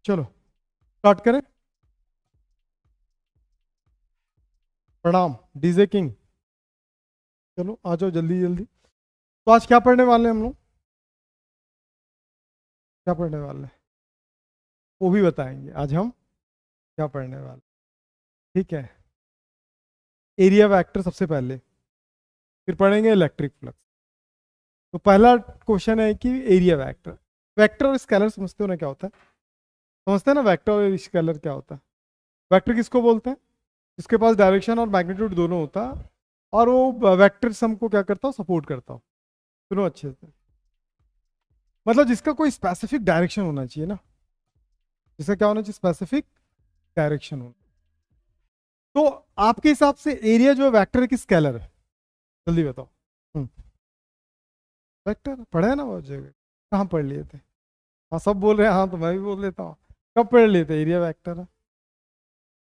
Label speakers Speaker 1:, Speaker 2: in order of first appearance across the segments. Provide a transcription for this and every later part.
Speaker 1: चलो स्टार्ट करें। प्रणाम डीजे किंग। चलो आ जाओ जल्दी जल्दी। तो आज क्या पढ़ने वाले हैं हम लोग? क्या पढ़ने वाले हैं वो भी बताएंगे आज हम क्या पढ़ने वाले हैं। ठीक है। एरिया वेक्टर सबसे पहले, फिर पढ़ेंगे इलेक्ट्रिक फ्लक्स। तो पहला क्वेश्चन है कि एरिया वेक्टर। वेक्टर और स्केलर समझते हो ना क्या होता है? समझते हैं ना वेक्टर और स्केलर क्या होता है? वेक्टर किसको बोलते हैं? जिसके पास डायरेक्शन और मैग्नीट्यूड दोनों होता है और वो वेक्टर सम को क्या करता हो, सपोर्ट करता हो। सुनो अच्छे से, मतलब जिसका कोई स्पेसिफिक डायरेक्शन होना चाहिए ना। जिसका क्या होना चाहिए? स्पेसिफिक डायरेक्शन होना। तो आपके हिसाब से एरिया जो है वेक्टर है कि स्केलर है? जल्दी बताओ। हम्म, वेक्टर पढ़े है ना बहुत जगह। कहाँ पढ़ लिए थे? हाँ सब बोल रहे हैं, हाँ तो मैं भी बोल लेता हूँ। कब पढ़ लिए थे एरिया वेक्टर है?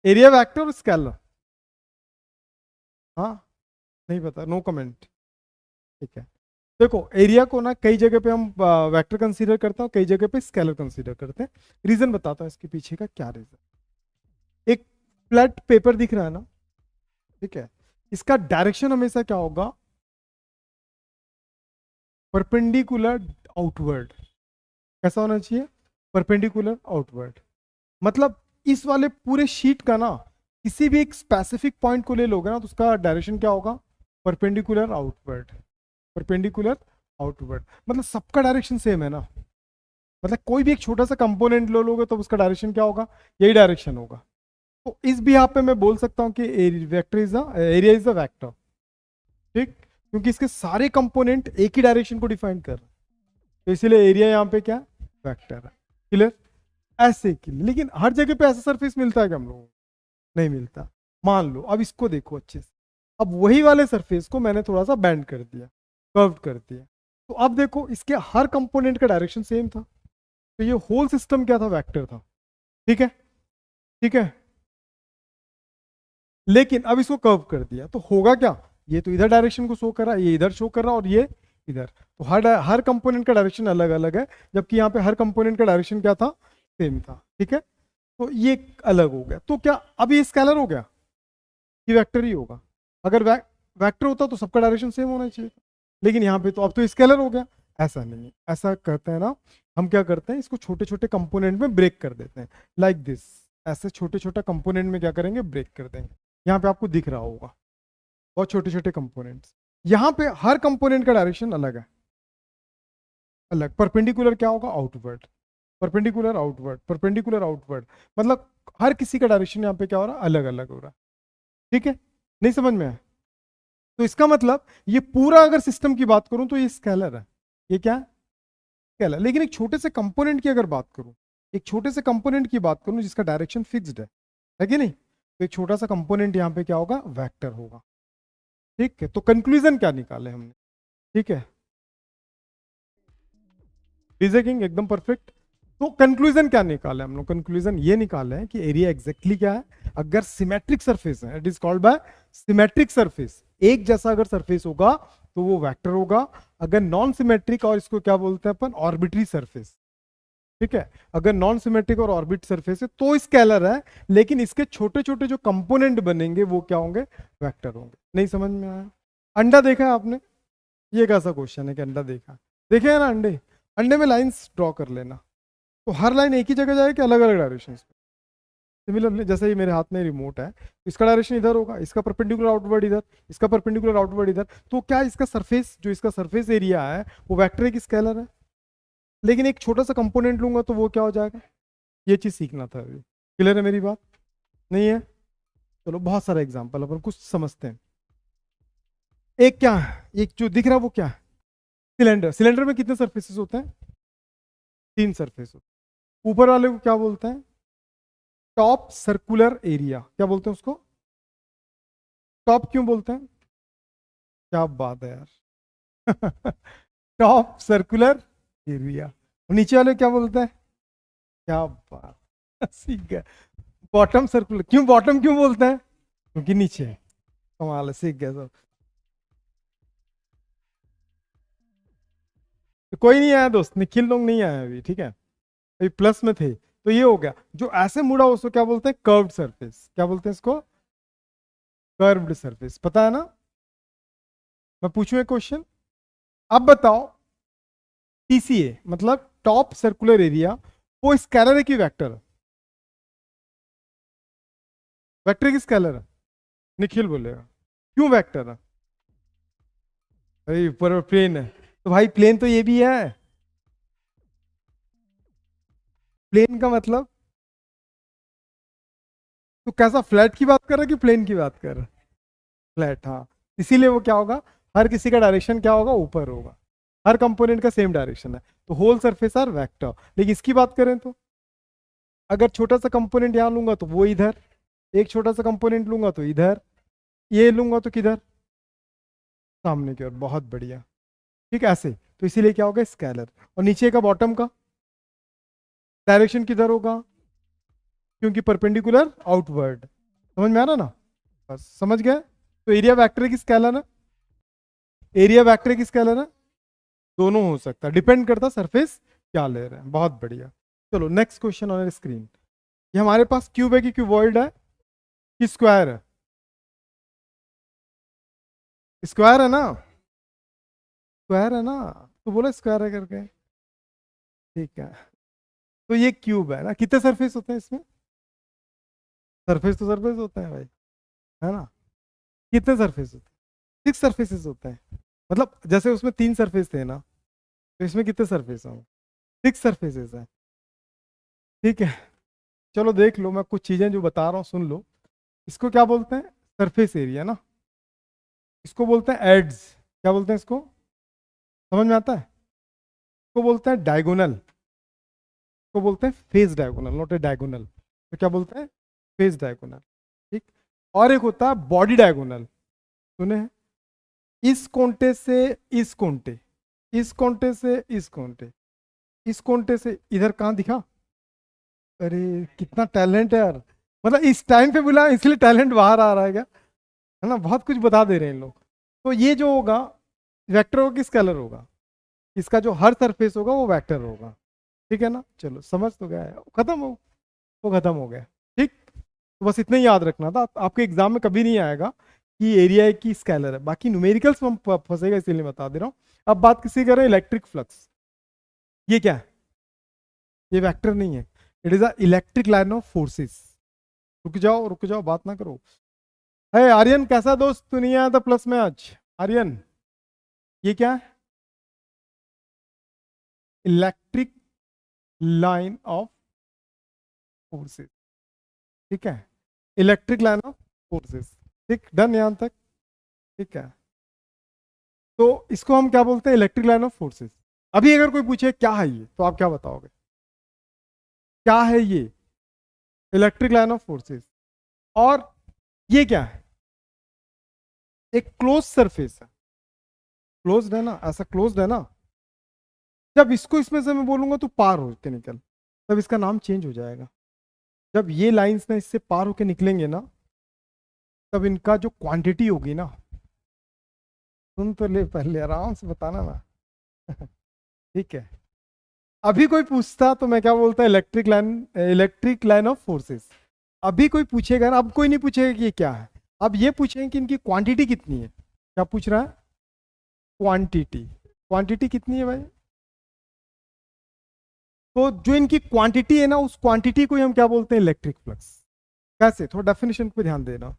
Speaker 1: एरिया वेक्टर और स्केलर। हाँ, नहीं पता, नो कमेंट। ठीक है। देखो एरिया को ना कई जगह पे हम वेक्टर कंसीडर करते हैं और कई जगह पे स्केलर कंसीडर करते हैं। रीजन बताता हूँ इसके पीछे का क्या रीजन। एक फ्लैट पेपर दिख रहा है ना, ठीक है। इसका डायरेक्शन हमेशा क्या होगा? Perpendicular outward. कैसा होना चाहिए? Perpendicular outward. मतलब इस वाले पूरे शीट का ना किसी भी एक स्पेसिफिक पॉइंट को ले लोगे ना तो उसका डायरेक्शन क्या होगा? Perpendicular outward. परपेंडिकुलर आउटवर्ड मतलब सबका डायरेक्शन सेम है ना। मतलब कोई भी एक छोटा सा कंपोनेंट ले लोगे तो उसका डायरेक्शन क्या होगा? यही डायरेक्शन होगा। तो इस बिहाफ पे मैं बोल सकता हूँ कि vector is the area is the vector. ठीक, क्योंकि इसके सारे कंपोनेंट एक ही डायरेक्शन को डिफाइन कर रहे हैं। तो इसीलिए एरिया यहाँ पे क्या? वेक्टर है। क्लियर? ऐसे के लिए, लेकिन हर जगह पे ऐसा सरफेस मिलता है कि हम लोगों को नहीं मिलता। मान लो अब इसको देखो अच्छे से। अब वही वाले सरफेस को मैंने थोड़ा सा बेंड कर दिया, कर्व कर दिया। तो अब देखो इसके हर कंपोनेंट का डायरेक्शन सेम था। तो ये होल सिस्टम क्या था? वेक्टर था। ठीक है, ठीक है। लेकिन अब इसको कर्व कर दिया तो होगा क्या? ये तो इधर डायरेक्शन को शो कर रहा है, ये इधर शो कर रहा है और ये इधर। तो हर कंपोनेंट का डायरेक्शन अलग अलग है, जबकि यहाँ पे हर कंपोनेंट का डायरेक्शन क्या था? सेम था। ठीक है। तो ये अलग हो गया, तो क्या अब ये स्केलर हो गया? ये वेक्टर ही होगा। अगर वेक्टर होता तो सबका डायरेक्शन सेम होना चाहिए था। लेकिन यहाँ पे तो अब तो स्केलर हो गया। ऐसा नहीं है, ऐसा करते हैं ना, हम क्या करते हैं इसको छोटे छोटे कंपोनेंट में ब्रेक कर देते हैं, लाइक दिस। ऐसे छोटे छोटे कंपोनेंट में क्या करेंगे? ब्रेक कर देंगे। यहाँ पे आपको दिख रहा होगा बहुत छोटे छोटे कंपोनेंट्स। यहाँ पे हर कंपोनेंट का डायरेक्शन अलग है, अलग। परपेंडिकुलर क्या होगा? Outward. Perpendicular outward, perpendicular outward. मतलब हर किसी का डायरेक्शन यहाँ पे क्या हो रहा है? अलग अलग हो रहा है। ठीक है, नहीं समझ में आया? तो इसका मतलब ये पूरा अगर सिस्टम की बात करूं तो ये स्केलर है। ये क्या है? स्केलर। लेकिन एक छोटे से कंपोनेंट की अगर बात करूं, एक छोटे से कंपोनेंट की बात करूं जिसका डायरेक्शन फिक्स्ड है कि नहीं, तो एक छोटा सा कंपोनेंट यहाँ पे क्या होगा? वेक्टर होगा। ठीक है, तो कंक्लूजन क्या निकाले हमने? ठीक है, डीजे किंग एकदम परफेक्ट। तो कंक्लूजन क्या निकाले हम लोग? कंक्लूजन ये निकाले हैं कि एरिया एग्जैक्टली क्या है। अगर सिमेट्रिक सरफेस है, it is called by symmetric surface. एक जैसा अगर सरफेस होगा तो वो वेक्टर होगा। अगर नॉन सिमेट्रिक, और इसको क्या बोलते हैं अपन? Arbitrary surface. ठीक है, अगर नॉन सिमेट्रिक और ऑर्बिट सरफेस है तो स्केलर है। लेकिन इसके छोटे छोटे जो कंपोनेंट बनेंगे वो क्या होंगे? वेक्टर होंगे। नहीं समझ में आया? अंडा देखा है आपने? ये कैसा क्वेश्चन है कि अंडा देखा? देखे है ना अंडे? अंडे में लाइंस ड्रॉ कर लेना, तो हर लाइन एक ही जगह जाएगी, अलग अलग डायरेक्शन। सिमिलरली जैसे ये मेरे हाथ में रिमोट है, तो इसका डायरेक्शन इधर होगा, इसका परपेंडिकुलर आउटवर्ड इधर, इसका परपेंडिकुलर आउटवर्ड इधर। तो क्या इसका सरफेस, जो इसका सरफेस एरिया है वो वेक्टर है कि स्केलर है? लेकिन एक छोटा सा कंपोनेंट लूंगा तो वो क्या हो जाएगा? ये चीज सीखना था अभी। क्लियर है मेरी बात? नहीं है? चलो बहुत सारा एग्जाम्पल अपन कुछ समझते हैं। एक क्या है, एक जो दिख रहा है वो क्या है? सिलेंडर। सिलेंडर में कितने सरफेसेस होते हैं? 3 सरफेस होते हैं। ऊपर वाले को क्या बोलते हैं? Top circular area. क्या बोलते हैं उसको? टॉप क्यों बोलते हैं? क्या बात है यार! Top circular area. नीचे वाले क्या बोलते हैं? क्या बात! सीख गए। Bottom circular. क्यों बॉटम क्यों बोलते हैं? क्योंकि नीचे है। कमाल है, सीख गए सब। तो कोई नहीं आया दोस्त, निखिल लोग नहीं आए अभी, ठीक है? अभी प्लस में थे। तो ये हो गया। जो ऐसे मुड़ा उसको क्या बोलते हैं? Curved surface. क्या बोलते हैं इसको? Curved surface. पता है ना? मैं पूछूं एक क्वेश्चन, अब बताओ टीसीए मतलब टॉप सर्कुलर एरिया, वो स्केलर है कि वेक्टर है? वेक्टर की स्केलर है? निखिल बोलेगा क्यों वेक्टर है? भाई ऊपर प्लेन है, तो भाई प्लेन तो ये भी है। प्लेन का मतलब तो कैसा, फ्लैट की बात कर रहा है कि प्लेन की बात कर रहा है? फ्लैट, हाँ। इसीलिए वो क्या होगा, हर किसी का डायरेक्शन क्या होगा? ऊपर होगा। हर कंपोनेंट का सेम डायरेक्शन है, तो होल सरफेस आर वेक्टर। लेकिन इसकी बात करें तो अगर छोटा सा कंपोनेंट यहाँ लूंगा तो वो इधर, एक छोटा सा कंपोनेंट लूंगा तो इधर, ये लूंगा तो किधर? सामने की ओर। बहुत बढ़िया। ठीक है, ऐसे। तो इसीलिए क्या होगा? स्केलर। और नीचे का बॉटम का डायरेक्शन किधर होगा? क्योंकि परपेंडिकुलर आउटवर्ड। समझ में आ रहा ना? बस समझ गए। तो एरिया वेक्टर की स्केलर है, एरिया वेक्टर की स्केलर है। दोनों हो सकता है, डिपेंड करता सरफेस क्या ले रहे हैं। बहुत बढ़िया। चलो नेक्स्ट क्वेश्चन ऑन स्क्रीन। ये हमारे पास क्यूब है कि क्यूबॉइड है कि स्क्वायर है? स्क्वायर है ना? स्क्वायर है ना? तो बोला स्क्वायर है करके। ठीक है। तो ये क्यूब है ना, कितने सरफेस होते हैं इसमें? सरफेस तो सरफेस होते हैं भाई, है ना? कितने सरफेस होते हैं? 6 सरफेसेस होते हैं। मतलब जैसे उसमें 3 सरफेस थे ना, तो इसमें कितने सरफेस होंगे? 6 सरफेसेस है। ठीक है। चलो देख लो, मैं कुछ चीजें जो बता रहा हूँ सुन लो। इसको क्या बोलते हैं? सरफेस एरिया ना। इसको बोलते हैं एड्स। क्या बोलते हैं इसको? समझ में आता है? इसको बोलते हैं डायगोनल। इसको बोलते हैं face diagonal, not a diagonal. तो क्या बोलते हैं? Face diagonal. ठीक। और एक होता है बॉडी डायगोनल। सुने हैं? इस कोंटे से इस कोंटे, इस कोंटे से इस कोंटे, इस कोंटे से इधर, कहाँ दिखा? अरे कितना टैलेंट है यार। मतलब इस टाइम पे बुला इसलिए टैलेंट बाहर आ रहा है क्या? है ना? बहुत कुछ बता दे रहे हैं इन लोग। तो ये जो होगा वेक्टर होगा कि स्केलर होगा? इसका जो हर सरफेस होगा वो वेक्टर होगा। ठीक है ना? चलो समझ तो गया है, खत्म हो, वो खत्म हो गया। ठीक। तो बस इतना ही याद रखना था, आपके एग्जाम में कभी नहीं आएगा कि एरिया की स्केलर है। बाकी न्यूमेरिकल्स में फंसेगा, इसीलिए बता दे रहा हूँ। अब बात किसी करें इलेक्ट्रिक फ्लक्स। ये क्या है? ये वेक्टर नहीं है, it is a electric line of forces. रुक जाओ रुक जाओ, बात ना करो। है आर्यन, कैसा दोस्त? तू नहीं आया था प्लस में आज? आर्यन, ये क्या है? Electric line of forces. ठीक है, इलेक्ट्रिक लाइन ऑफ फोर्सेस। ठीक, डन यहां तक? ठीक है। तो इसको हम क्या बोलते हैं? Electric line of forces. अभी अगर कोई पूछे क्या है ये, तो आप क्या बताओगे? क्या है ये? Electric line of forces. और ये क्या है? एक क्लोज सरफेस है। क्लोज्ड है ना, ऐसा क्लोज्ड है ना। जब इसको इसमें से मैं बोलूंगा तो पार होके निकल, तब इसका नाम चेंज हो जाएगा। जब ये लाइंस ना इससे पार होके निकलेंगे ना, तब इनका जो क्वांटिटी होगी ना, सुन तो ले पहले, आराम से बताना ना। ठीक है। अभी कोई पूछता तो मैं क्या बोलता? Electric line of forces. अभी कोई पूछेगा ना, अब कोई नहीं पूछेगा कि ये क्या है। अब ये पूछेंगे कि इनकी क्वांटिटी कितनी है। क्या पूछ रहा है? क्वांटिटी। क्वांटिटी कितनी है भाई? तो जो इनकी क्वांटिटी है ना, उस क्वांटिटी को ही हम क्या बोलते हैं? Electric flux. कैसे? थोड़ा डेफिनेशन पे ध्यान देना।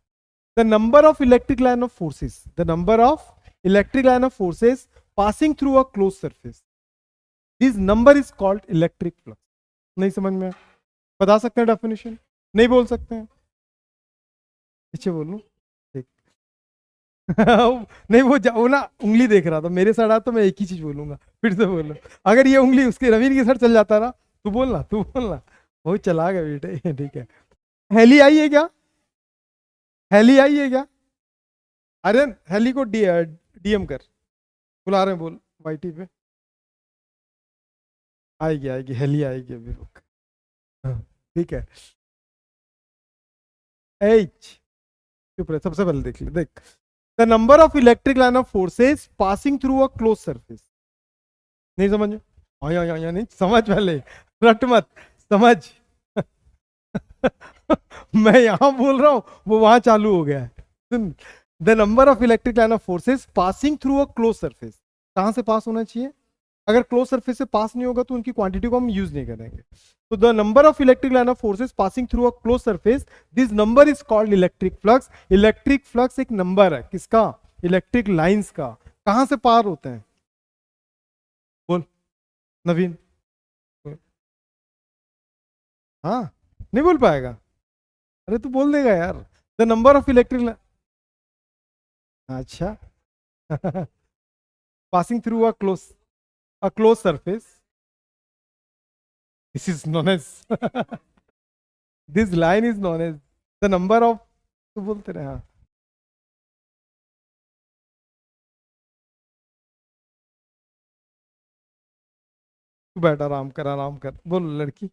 Speaker 1: The number of electric line of forces, the number of electric line of forces passing through a close surface, this number is called electric flux. नहीं समझ में? बता सकते हैं डेफिनेशन? नहीं बोल सकते हैं? पीछे बोलूं? ठीक। नहीं, वो ना उंगली देख रहा था मेरे साइड आ, तो मैं एक ही चीज बोलूंगा, फिर से बोलो। अगर ये उंगली उसके रवीन के साथ चल जाता ना, तू बोलना तू बोलना। बहुत चला गया बेटे। ठीक है। हेली आई है क्या? हेली आई है क्या? अरे हेली को डीएम कर, बुला रहे हैं, बोल वाईटी पे। आएगी आएगी, हेली आएगी अभी, रुक। हाँ, ठीक है। एच, चुप रहे, सबसे पहले देख ले, देख। The number of electric line of forces passing through a close surface. नहीं समझ? हाँ, नहीं समझ, पहले रट मत, समझ। मैं यहां बोल रहा हूं, वो वहां चालू हो गया है। The number of electric line of forces passing through a close surface, कहां से पास होना चाहिए? अगर क्लोज सरफेस से पास नहीं होगा तो उनकी क्वांटिटी को हम यूज नहीं करेंगे। तो the number of electric line of forces passing through a close surface, this number is called electric flux. Electric flux एक नंबर है किसका? इलेक्ट्रिक लाइंस का। कहां से पार होते हैं? बोल नवीन। हाँ, नहीं बोल पाएगा? अरे तू बोल देगा यार। द नंबर ऑफ इलेक्ट्रिक, अच्छा। passing through a closed surface, this is known as this line is known as the number of, तो बोलते रहे हाँ। तू बैठ, आराम कर, आराम कर, बोलो लड़की,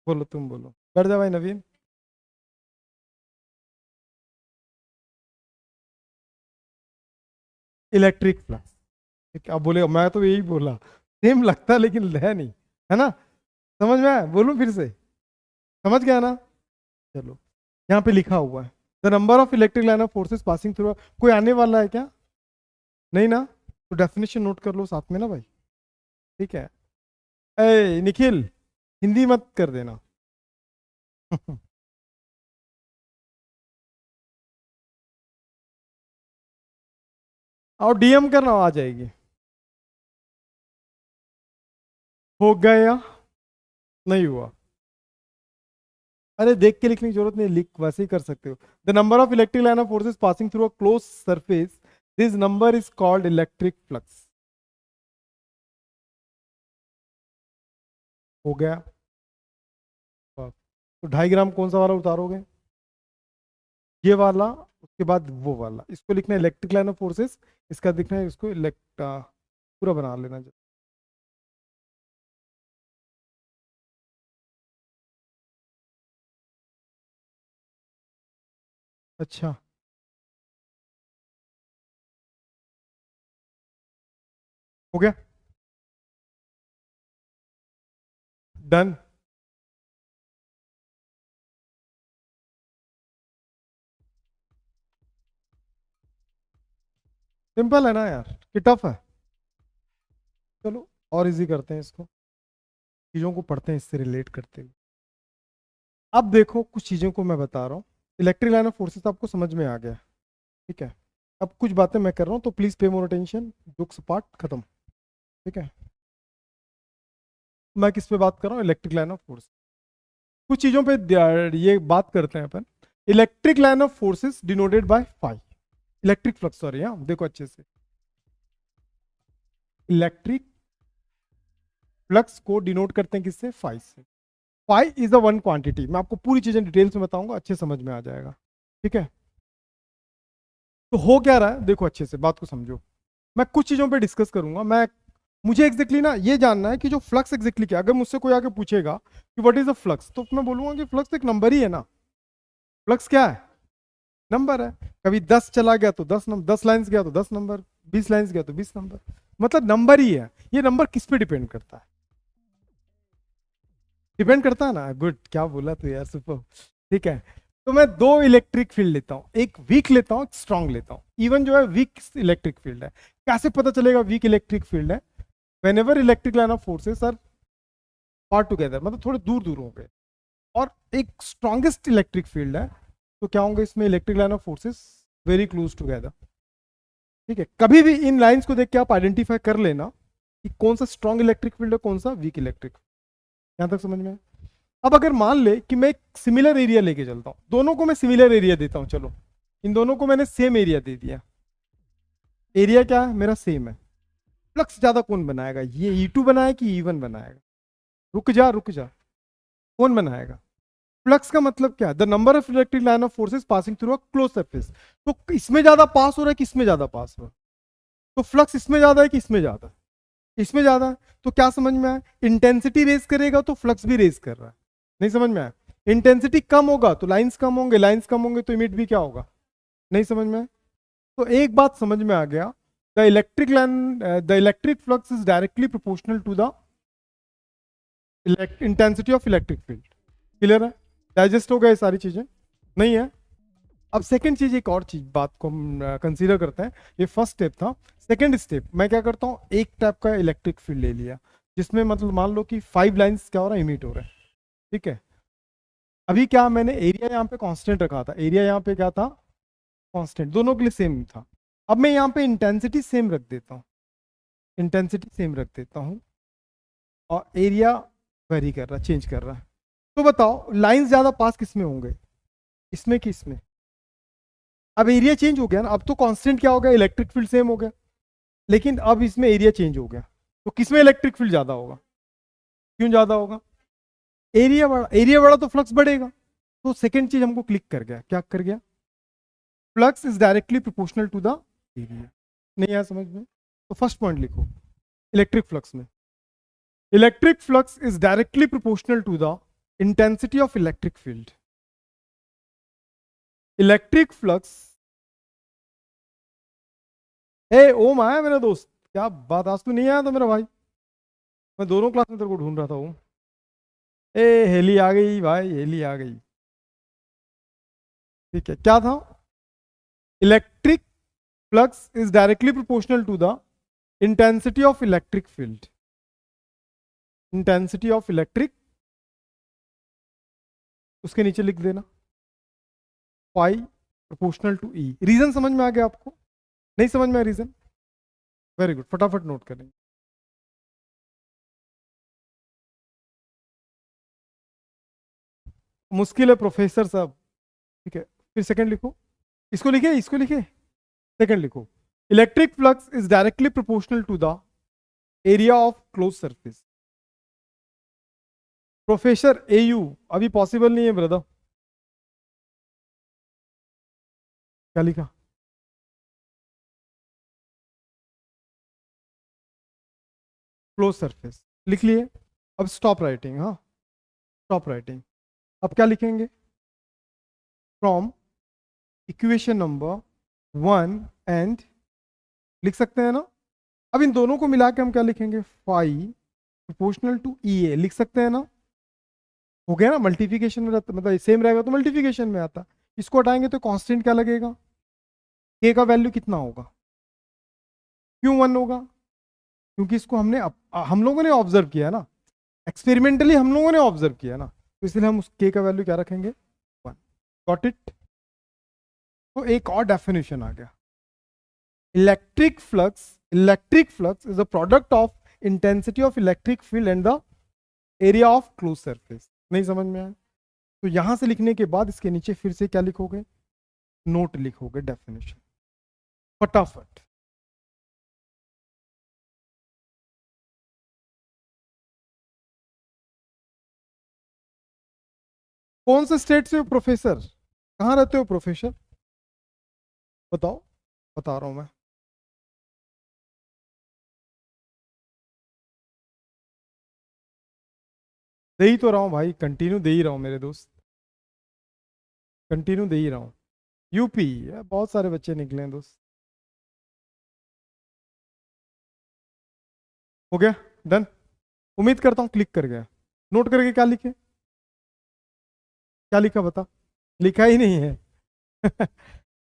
Speaker 1: बोलो, तुम बोलो, बैठ जा भाई नवीन। इलेक्ट्रिक फ्लक्स, अब बोले मैं तो यही बोला, सेम लगता लेकिन है नहीं, है ना? समझ में आया? बोलूं फिर से? समझ गया ना? चलो, यहाँ पे लिखा हुआ है the number of electric line of forces passing through. कोई आने वाला है क्या? नहीं ना? तो डेफिनेशन नोट कर लो साथ में ना भाई, ठीक है? ए निखिल, हिंदी मत कर देना। और डीएम करना, आ जाएगी। हो गया? नहीं हुआ? अरे देख के लिखने की जरूरत नहीं, लिख वैसे ही कर सकते हो। The number of electric line of forces passing through a close surface, this number is called electric flux. हो गया? तो 2.5 ग्राम कौन सा वाला उतारोगे? ये वाला, उसके बाद वो वाला। इसको लिखना है इलेक्ट्रिक लाइन ऑफ फोर्सेस, इसका लिखना है इसको पूरा बना लेना। अच्छा, हो गया? डन। सिंपल है ना यार, कि टफ है? चलो और इजी करते हैं इसको, चीजों को पढ़ते हैं इससे रिलेट करते हुए। अब देखो कुछ चीजों को मैं बता रहा हूँ, इलेक्ट्रिक लाइन ऑफ फोर्सेस आपको समझ में आ गया, ठीक है? अब कुछ बातें मैं कर रहा हूँ तो please pay more attention, jokes part खत्म, ठीक है? मैं किस पे बात कर रहा हूँ? Electric line of force. कुछ चीजों पे ये बात करते हैं अपन। Electric line of forces denoted by phi, electric flux, sorry, हाँ देखो अच्छे से, इलेक्ट्रिक फ्लक्स को डिनोट करते हैं किससे? फाई से। Phi is a one quantity, मैं आपको पूरी चीजें डिटेल्स में बताऊंगा, अच्छे समझ में आ जाएगा, ठीक है? तो हो क्या रहा है देखो, अच्छे से बात को समझो। मैं कुछ चीजों पे डिस्कस करूंगा। मैं मुझे एग्जैक्टली ना ये जानना है कि जो फ्लक्स एग्जैक्टली क्या, अगर मुझसे कोई आके पूछेगा कि व्हाट इज अ फ्लक्स, तो मैं बोलूंगा कि फ्लक्स एक नंबर ही है ना। फ्लक्स क्या है? नंबर है। कभी 10 चला गया तो 10 नंबर, 10 लाइन्स गया तो 10 नंबर, 20 लाइन्स गया तो 20 नंबर, मतलब नंबर ही है। ये नंबर किस पे डिपेंड करता है? डिपेंड करता है ना। गुड, क्या बोला तू यार, सुपर, ठीक है? तो मैं दो इलेक्ट्रिक फील्ड लेता हूं, एक वीक लेता हूं, एक स्ट्रांग लेता हूं। इवन जो है वीक इलेक्ट्रिक फील्ड है। कैसे पता चलेगा वीक इलेक्ट्रिक फील्ड है? When electric line of forces are far together, मतलब थोड़े दूर दूर होंगे, और एक स्ट्रॉन्गेस्ट इलेक्ट्रिक फील्ड है, तो क्या होंगे इसमें? Electric line of forces very close together, ठीक है? कभी भी इन लाइंस को देख के आप आइडेंटिफाई कर लेना कि कौन सा स्ट्रॉन्ग इलेक्ट्रिक फील्ड है, कौन सा वीक इलेक्ट्रिक। यहां तक समझ में आया? अब अगर मान ले कि मैं एक सिमिलर एरिया लेके चलता हूं, दोनों को मैं सिमिलर एरिया देता हूं, चलो इन दोनों को मैंने सेम एरिया दे दिया। एरिया क्या है मेरा? सेम है। फ्लक्स ज्यादा कौन बनाएगा? ये E2 बनाएगा कि E1 बनाएगा? रुक जा, रुक जा, कौन बनाएगा? फ्लक्स का मतलब क्या है? The number of electric line of forces passing through a close surface. तो इसमें ज्यादा पास हो रहा है कि इसमें ज्यादा पास हो रहा है? तो फ्लक्स इसमें ज्यादा है कि इसमें ज्यादा है? इसमें ज्यादा है। तो क्या समझ में आया? इंटेंसिटी रेज करेगा तो फ्लक्स भी रेज कर रहा है। नहीं समझ में आया? इंटेंसिटी कम होगा तो लाइंस कम होंगे, लाइंस कम होंगे तो इमिट भी क्या होगा? नहीं समझ में आया? तो एक बात समझ में आ गया, the electric flux is directly proportional to the intensity of electric field. Clear है? डाइजेस्ट हो गए सारी चीजें? नहीं है। अब सेकंड चीज, एक और चीज बात को हम कंसीडर करते हैं। ये फर्स्ट स्टेप था। सेकंड स्टेप मैं क्या करता हूँ, एक टाइप का इलेक्ट्रिक फील्ड ले लिया जिसमें मतलब मान लो कि 5 लाइंस क्या हो रहा है, इमिट हो रहा है। ठीक है। अभी क्या मैंने एरिया यहाँ पे कांस्टेंट रखा था, एरिया यहाँ पे क्या था, कांस्टेंट, दोनों के लिए सेम था। अब मैं यहाँ पे इंटेंसिटी सेम रख देता हूँ, इंटेंसिटी सेम रख देता हूँ, और एरिया वेरी कर रहा, चेंज कर रहा है। तो बताओ लाइंस ज्यादा पास किस में होंगे, इसमें कि इसमें? अब एरिया चेंज हो गया ना, अब तो कांस्टेंट क्या हो गया, इलेक्ट्रिक फील्ड सेम हो गया, लेकिन अब इसमें एरिया चेंज हो गया, तो किसमें इलेक्ट्रिक फील्ड ज्यादा होगा? क्यों ज्यादा होगा? एरिया बड़ा, एरिया बड़ा तो फ्लक्स बढ़ेगा। तो सेकंड चीज हमको क्लिक कर गया, क्या कर गया, flux is directly proportional to the area. नहीं आया समझ में? तो फर्स्ट पॉइंट लिखो, इलेक्ट्रिक फ्लक्स में electric flux is directly proportional to the intensity of electric field. Electric flux, ए ओम आया मेरा दोस्त, क्या बात, आज तू नहीं आया था मेरा भाई, मैं दोनों क्लास में तेरे को ढूंढ रहा था। ओम, ए हेली आ गई भाई, हेली आ गई। ठीक है, क्या था, electric flux is directly proportional to the intensity of electric field. Intensity of electric, उसके नीचे लिख देना phi proportional to E. Reason समझ में आ गया आपको? नहीं समझ में आया रीजन? वेरी गुड, फटाफट नोट करेंगे। मुश्किल है प्रोफेसर साहब। ठीक है, फिर सेकंड लिखो, इसको लिखे, इसको लिखे, सेकंड लिखो, electric flux is directly proportional to the area of close surface. Professor एयू अभी पॉसिबल नहीं है ब्रदर। क्या लिखा? क्लोज सरफेस लिख लिए। अब स्टॉप राइटिंग, हाँ स्टॉप राइटिंग। अब क्या लिखेंगे, फ्रॉम इक्वेशन नंबर 1 एंड, लिख सकते हैं ना? अब इन दोनों को मिला के हम क्या लिखेंगे, फाई प्रोपोर्शनल टू ई ए, लिख सकते हैं ना? हो गया ना, मल्टीप्लिकेशन में रहता, मतलब सेम रहेगा तो मल्टीप्लिकेशन में आता। इसको हटाएंगे तो कांस्टेंट क्या लगेगा, के का वैल्यू कितना होगा, क्यों 1 होगा? क्योंकि इसको हम लोगों ने ऑब्जर्व किया ना, एक्सपेरिमेंटली हम लोगों ने ऑब्जर्व किया ना, तो इसलिए हम उस के का वैल्यू क्या रखेंगे, 1। Got it? तो एक और डेफिनेशन आ गया, electric flux is a product of intensity of electric field and the area of close surface. नहीं समझ में आया? तो यहां से लिखने के बाद इसके नीचे फिर से क्या लिखोगे, नोट लिखोगे, डेफिनेशन, फटाफट। कौन से स्टेट से हो प्रोफेसर, कहाँ रहते हो प्रोफेसर, बताओ, बता रहा हूं मैं। दे ही तो रहा हूँ भाई, कंटिन्यू दे ही रहा हूँ मेरे दोस्त, कंटिन्यू दे ही रहा हूँ। यूपी, बहुत सारे बच्चे निकले हैं दोस्त। हो गया, डन। उम्मीद करता हूँ क्लिक कर गया। नोट करके क्या लिखे, क्या लिखा बता, लिखा ही नहीं है।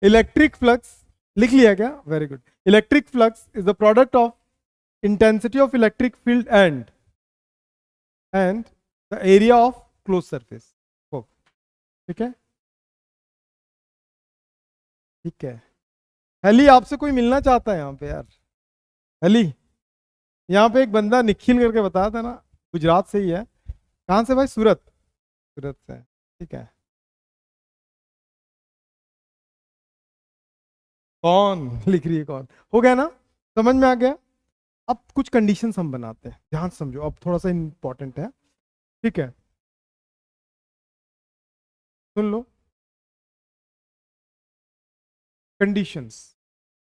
Speaker 1: इलेक्ट्रिक फ्लक्स, लिख लिया क्या, very good. Electric flux is the product of intensity of electric field and the area of close surface. ठीक है, ठीक है। हली आपसे कोई मिलना चाहता है यहाँ पे यार, हली। यहाँ पे एक बंदा निखिल करके बताया था ना, गुजरात से ही है। कहाँ से भाई, सूरत? सूरत से, ठीक है। कौन लिख रही है, कौन? हो गया ना, समझ में आ गया? अब कुछ कंडीशंस हम बनाते हैं, ध्यान से समझो, अब थोड़ा सा इंपॉर्टेंट है। ठीक है, सुन लो, कंडीशंस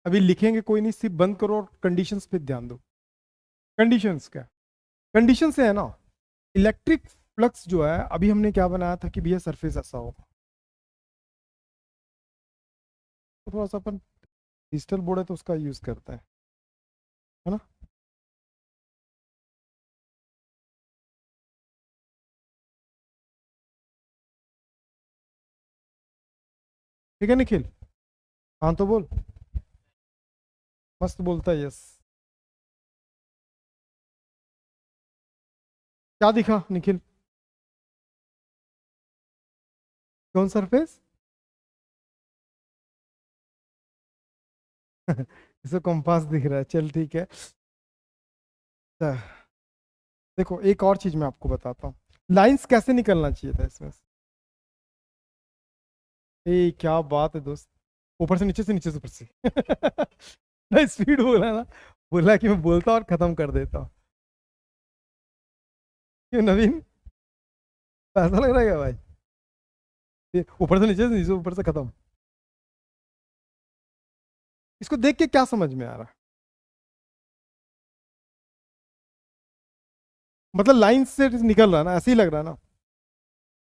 Speaker 1: अभी लिखेंगे कोई नहीं, सिर्फ बंद करो और कंडीशंस पे ध्यान दो। कंडीशंस क्या, कंडीशन से है ना, इलेक्ट्रिक फ्लक्स जो है, अभी हमने क्या बनाया था कि भैया सरफेस ऐसा होगा, तो थोड़ा सा अपन डिजिटल बोर्ड है तो उसका यूज करता है ना। ठीक है निखिल? हाँ तो बोल, मस्त बोलता है यस। क्या दिखा निखिल? कौन सरफेस? इसे कंपास दिख रहा है, चल ठीक है। अच्छा, देखो एक और चीज मैं आपको बताता हूँ, लाइंस कैसे निकलना चाहिए था इसमें से। ए क्या बात है दोस्त, ऊपर से नीचे से नीचे से ऊपर से। ना स्पीड बोला ना, बोला कि मैं बोलता और खत्म कर देता हूँ। क्यों नवीन, ऐसा लग रहा है क्या भाई? ये ऊपर से नीचे ऊपर से खत्म। इसको देख के क्या समझ में आ रहा है? मतलब लाइन से निकल रहा है ना, ऐसे ही लग रहा है ना।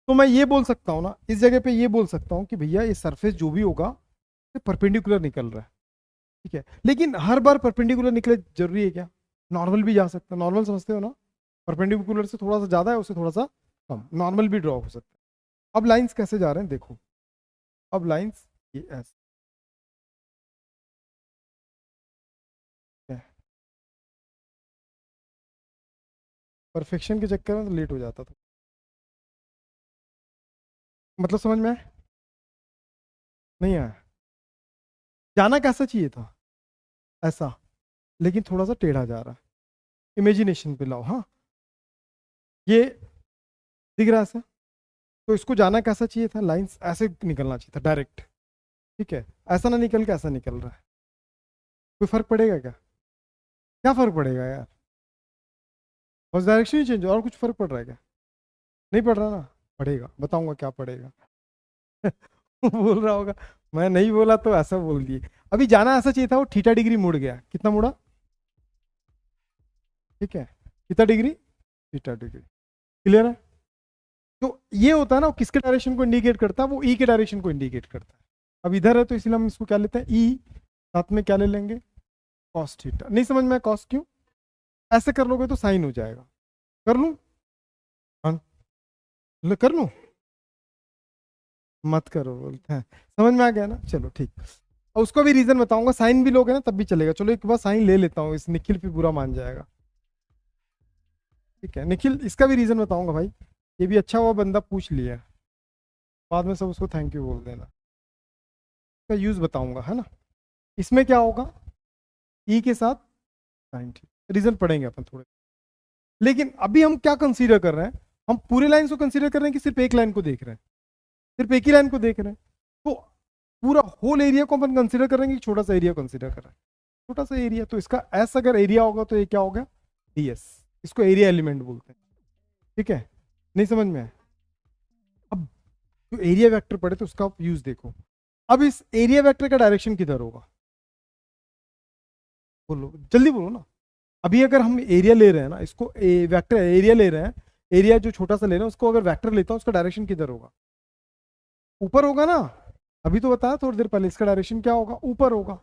Speaker 1: तो मैं ये बोल सकता हूँ ना, इस जगह पे ये बोल सकता हूँ कि भैया ये सरफेस जो भी होगा ये परपेंडिकुलर निकल रहा है। ठीक है, लेकिन हर बार परपेंडिकुलर निकले जरूरी है क्या? नॉर्मल भी जा सकता है, नॉर्मल समझते हो ना? परपेंडिकुलर से थोड़ा सा ज्यादा है, उससे थोड़ा सा कम, नॉर्मल भी ड्रॉ हो सकता है। अब लाइंस कैसे जा रहे हैं देखो, अब लाइंस ये ऐसे है। परफेक्शन के चक्कर में तो लेट हो जाता था। मतलब समझ में आया? नहीं आया? जाना कैसा चाहिए था? ऐसा, लेकिन थोड़ा सा टेढ़ा जा रहा है। इमेजिनेशन पे लाओ, हाँ ये दिख रहा है ऐसा, तो इसको जाना कैसा चाहिए था? लाइंस ऐसे निकलना चाहिए था डायरेक्ट। ठीक है, ऐसा ना निकल के ऐसा निकल रहा है। कोई फर्क पड़ेगा क्या? क्या फर्क पड़ेगा यार? बस डायरेक्शन ही चेंज, और कुछ फर्क पड़ रहा है क्या? नहीं पड़ रहा ना? पड़ेगा, बताऊंगा क्या पड़ेगा। बोल रहा होगा मैं नहीं बोला तो ऐसा बोल दिए। अभी जाना ऐसा चाहिए था, वो थीटा डिग्री मुड़ गया, कितना मुड़ा? ठीक है, कितना डिग्री? Theta degree. क्लियर है? तो ये होता है ना, वो किसके डायरेक्शन को इंडिकेट करता है? वो ई के डायरेक्शन को इंडिकेट करता है। अब इधर है तो इसलिए हम इसको क्या लेते हैं? ई, साथ में क्या ले लेंगे? Cos theta. नहीं समझ में? कॉस क्यों? ऐसे कर लोगे तो साइन हो जाएगा। कर लूं? हाँ, कर लूं? मत करो बोलते हैं। समझ में आ गया ना, चलो ठीक। और उसको भी रीजन बताऊंगा, साइन भी लोगे ना तब भी चलेगा। चलो एक बार साइन ले लेता हूँ, इस निखिल भी बुरा मान जाएगा। ठीक है निखिल, इसका भी रीजन बताऊंगा भाई। ये भी अच्छा हुआ बंदा पूछ लिया, बाद में सब उसको थैंक यू बोल देना। इसका यूज बताऊंगा, है ना? इसमें क्या होगा? ई के साथ साइन, ठीक, रीजन पढ़ेंगे अपन थोड़े। लेकिन अभी हम क्या कंसीडर कर रहे हैं? हम पूरे लाइन को कंसीडर कर रहे हैं कि सिर्फ एक लाइन को देख रहे हैं? सिर्फ एक ही लाइन को देख रहे हैं। तो पूरा होल एरिया को अपन कंसीडर करेंगे कि छोटा सा एरिया कंसीडर कर रहे हैं? छोटा सा एरिया, तो इसका एस अगर एरिया होगा तो ये क्या होगा? डीएस। इसको एरिया एलिमेंट बोलते हैं। ठीक है, नहीं समझ में आया? अब जो एरिया वेक्टर पढ़े तो उसका यूज देखो। अब इस एरिया वेक्टर का डायरेक्शन किधर होगा? बोलो जल्दी बोलो ना। अभी अगर हम एरिया ले रहे हैं ना, इसको वेक्टर एरिया ले रहे हैं, एरिया जो छोटा सा ले रहे हैं उसको अगर वेक्टर लेता हूं, उसका डायरेक्शन किधर होगा? ऊपर होगा ना? अभी तो बताया थोड़ी देर पहले, इसका डायरेक्शन क्या होगा? ऊपर होगा।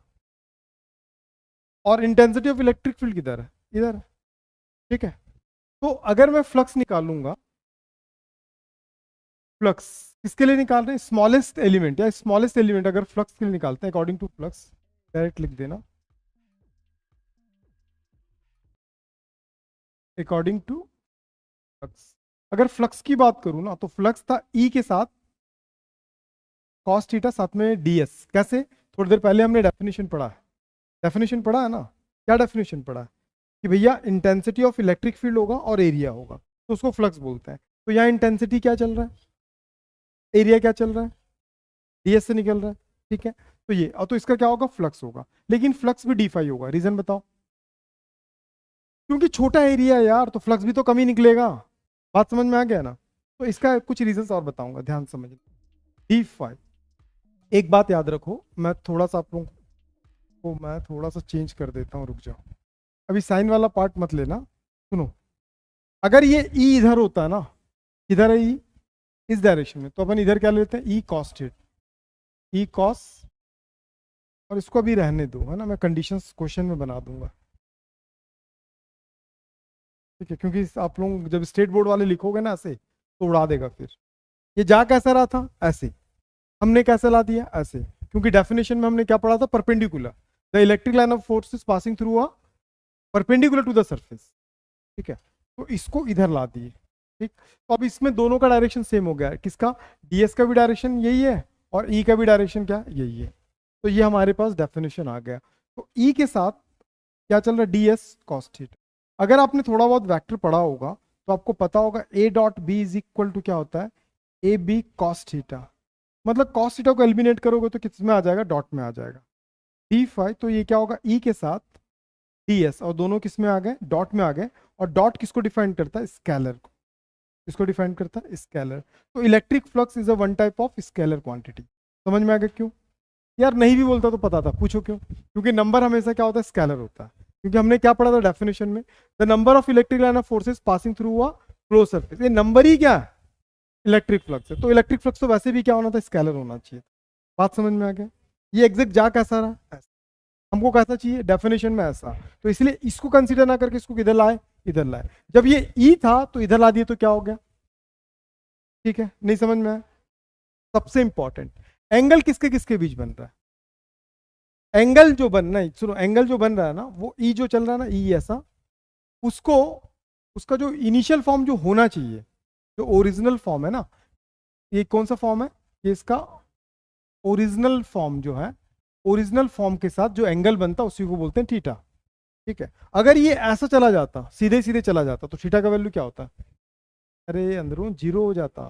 Speaker 1: और इंटेंसिटी ऑफ इलेक्ट्रिक फील्ड किधर है? इधर है। ठीक है, तो अगर मैं फ्लक्स निकालूंगा, फ्लक्स किसके लिए निकाल रहे हैं? स्मॉलेस्ट एलिमेंट, या स्मॉलेस्ट एलिमेंट अगर फ्लक्स के लिए निकालते हैं अकॉर्डिंग टू फ्लक्स, डायरेक्ट लिख देना अकॉर्डिंग टू फ्लक्स। अगर फ्लक्स की बात करूं ना, तो फ्लक्स था ई के साथ कॉस थीटा साथ में डीएस। कैसे? थोड़ी देर पहले हमने डेफिनेशन पढ़ा है। डेफिनेशन पढ़ा है ना? क्या डेफिनेशन पढ़ा है? कि भैया इंटेंसिटी ऑफ इलेक्ट्रिक फील्ड होगा और एरिया होगा, तो उसको फ्लक्स बोलते हैं। तो यहाँ इंटेंसिटी क्या चल रहा है? एरिया क्या चल रहा है? डीएस से निकल रहा है। ठीक है, तो ये, और तो इसका क्या होगा? फ्लक्स होगा। लेकिन फ्लक्स भी डी फाई होगा, रीजन बताओ? क्योंकि छोटा एरिया है यार, तो फ्लक्स भी तो कम ही निकलेगा। बात समझ में आ गया ना? तो इसका कुछ रीजन और बताऊंगा, ध्यान समझना। डी फाई, एक बात याद रखो, मैं थोड़ा सा आप लोगों को मैं थोड़ा सा चेंज कर देता हूँ, रुक जाओ। अभी साइन वाला पार्ट मत लेना, सुनो। अगर ये ई इधर होता है ना, इधर है ई, इस डायरेक्शन में, तो अपन इधर क्या लेते हैं? E cos theta, E cos. और इसको अभी रहने दो, है ना, मैं कंडीशंस क्वेश्चन में बना दूंगा। ठीक है, क्योंकि आप लोग जब स्टेट बोर्ड वाले लिखोगे ना ऐसे, तो उड़ा देगा फिर। ये जा कैसा रहा था? ऐसे। हमने कैसे ला दिया ऐसे, क्योंकि डेफिनेशन में हमने क्या पढ़ा था, perpendicular, the electric line of force is passing through a perpendicular to the surface, ठीक है, तो इसको इधर ला दिए, ठीक। तो अब इसमें दोनों का डायरेक्शन सेम हो गया है, किसका, डीएस का भी डायरेक्शन यही है और ई का भी डायरेक्शन क्या यही है, तो ये हमारे पास डेफिनेशन आ गया। तो ई के साथ क्या चल रहा है, डीएस कॉस थीटा। अगर आपने थोड़ा बहुत वेक्टर पढ़ा होगा तो आपको पता होगा A dot B is equal to क्या होता है, ए बी कॉस थीटा, मतलब कॉस थीटा को एलिमिनेट करोगे तो किस में आ जाएगा, डॉट में आ जाएगा, डी फाई, तो ये क्या होगा, ई के साथ ds, और दोनों किस में आ गए, डॉट में आ गए, और डॉट किसको डिफाइन करता है, स्केलर को, इसको डिफाइन करता है स्केलर। तो electric flux is a one type of scalar quantity. समझ में आ गया क्यों, यार नहीं भी बोलता तो पता था, पूछो क्यों, क्योंकि नंबर हमेशा क्या होता है, स्केलर होता है, क्योंकि हमने क्या पढ़ा था डेफिनेशन में, the number of electric line of forces passing through a close surface, ये नंबर ही क्या है, इलेक्ट्रिक फ्लक्स है, तो इलेक्ट्रिक फ्लक्स तो वैसे भी क्या होना था, स्केलर होना चाहिए। बात समझ में आ गया, ये एग्जैक्ट जा कैसा रहा, ऐसा हमको कैसा चाहिए, डेफिनेशन में ऐसा, तो इसलिए इसको कंसीडर ना करके इसको किधर लाए, इधर लाए। जब ये ई था तो इधर ला दिए तो क्या हो गया, ठीक है, नहीं समझ में आया। सबसे इंपॉर्टेंट, एंगल किसके किसके बीच बन रहा है, एंगल जो बन रहा है, सुनो, एंगल जो बन रहा है ना, वो ई जो चल रहा है ना, ई ऐसा, उसको, उसका जो इनिशियल फॉर्म जो होना चाहिए, जो ओरिजिनल फॉर्म है ना, ये कौन सा फॉर्म है, ये इसका ओरिजिनल फॉर्म जो है, ओरिजिनल फॉर्म के साथ जो एंगल बनता है उसी को बोलते हैं थीटा, ठीक है। अगर ये ऐसा चला जाता, सीधे सीधे चला जाता, तो थीटा का वैल्यू क्या होता, अरे अंदरों जीरो हो जाता।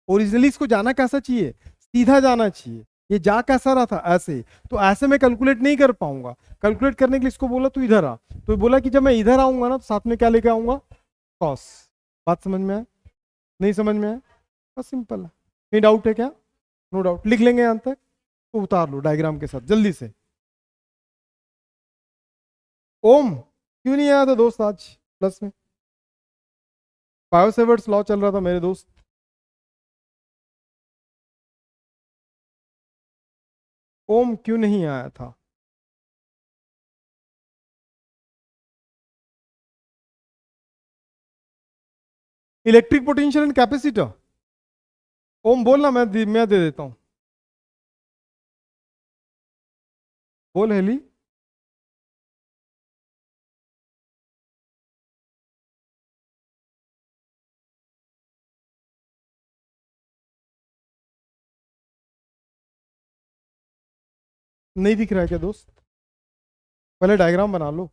Speaker 1: ओरिजिनली इसको जाना कैसा चाहिए, सीधा जाना चाहिए, ये जा कैसा रहा था, ऐसे, तो ऐसे मैं कैलकुलेट नहीं कर पाऊंगा, कैलकुलेट करने के लिए इसको बोला तू इधर आ, तो बोला कि जब मैं इधर आऊंगा ना तो साथ में क्या लेके आऊंगा, कॉस। बात समझ में आया, नहीं समझ में आया, बस सिंपल है। कहीं डाउट है क्या, नो डाउट, लिख लेंगे यहां तक, तो उतार लो डायग्राम के साथ जल्दी से। ओम क्यों नहीं आया था दोस्त आज प्लस में, बायोसेवर्ट्स लॉ चल रहा था मेरे दोस्त, ओम क्यों नहीं आया था, इलेक्ट्रिक पोटेंशियल एंड कैपेसिटर, ओम बोलना, मैं दे देता हूं, बोल हेली। नहीं दिख रहा है क्या दोस्त, पहले डायग्राम बना लो,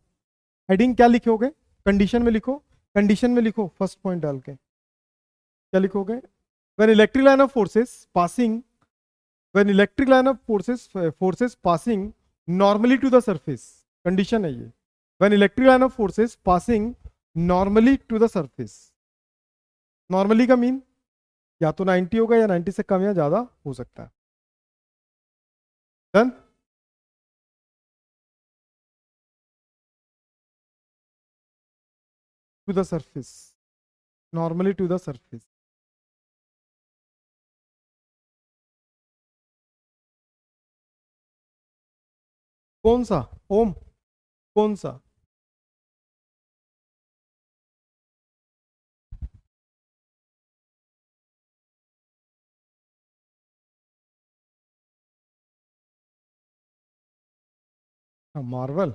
Speaker 1: हेडिंग क्या लिखोगे, कंडीशन में लिखो, कंडीशन में लिखो फर्स्ट पॉइंट डाल के, क्या लिखोगे, when electric line of forces passing, when electric line of forces passing normally to the surface, condition है ये, when electric line of forces passing normally to the surface, normally का mean या तो 90 होगा या 90 से कम या ज्यादा हो सकता है, done. To the surface, normally to the surface, कौन सा, ओम कौन सा, मार्वल,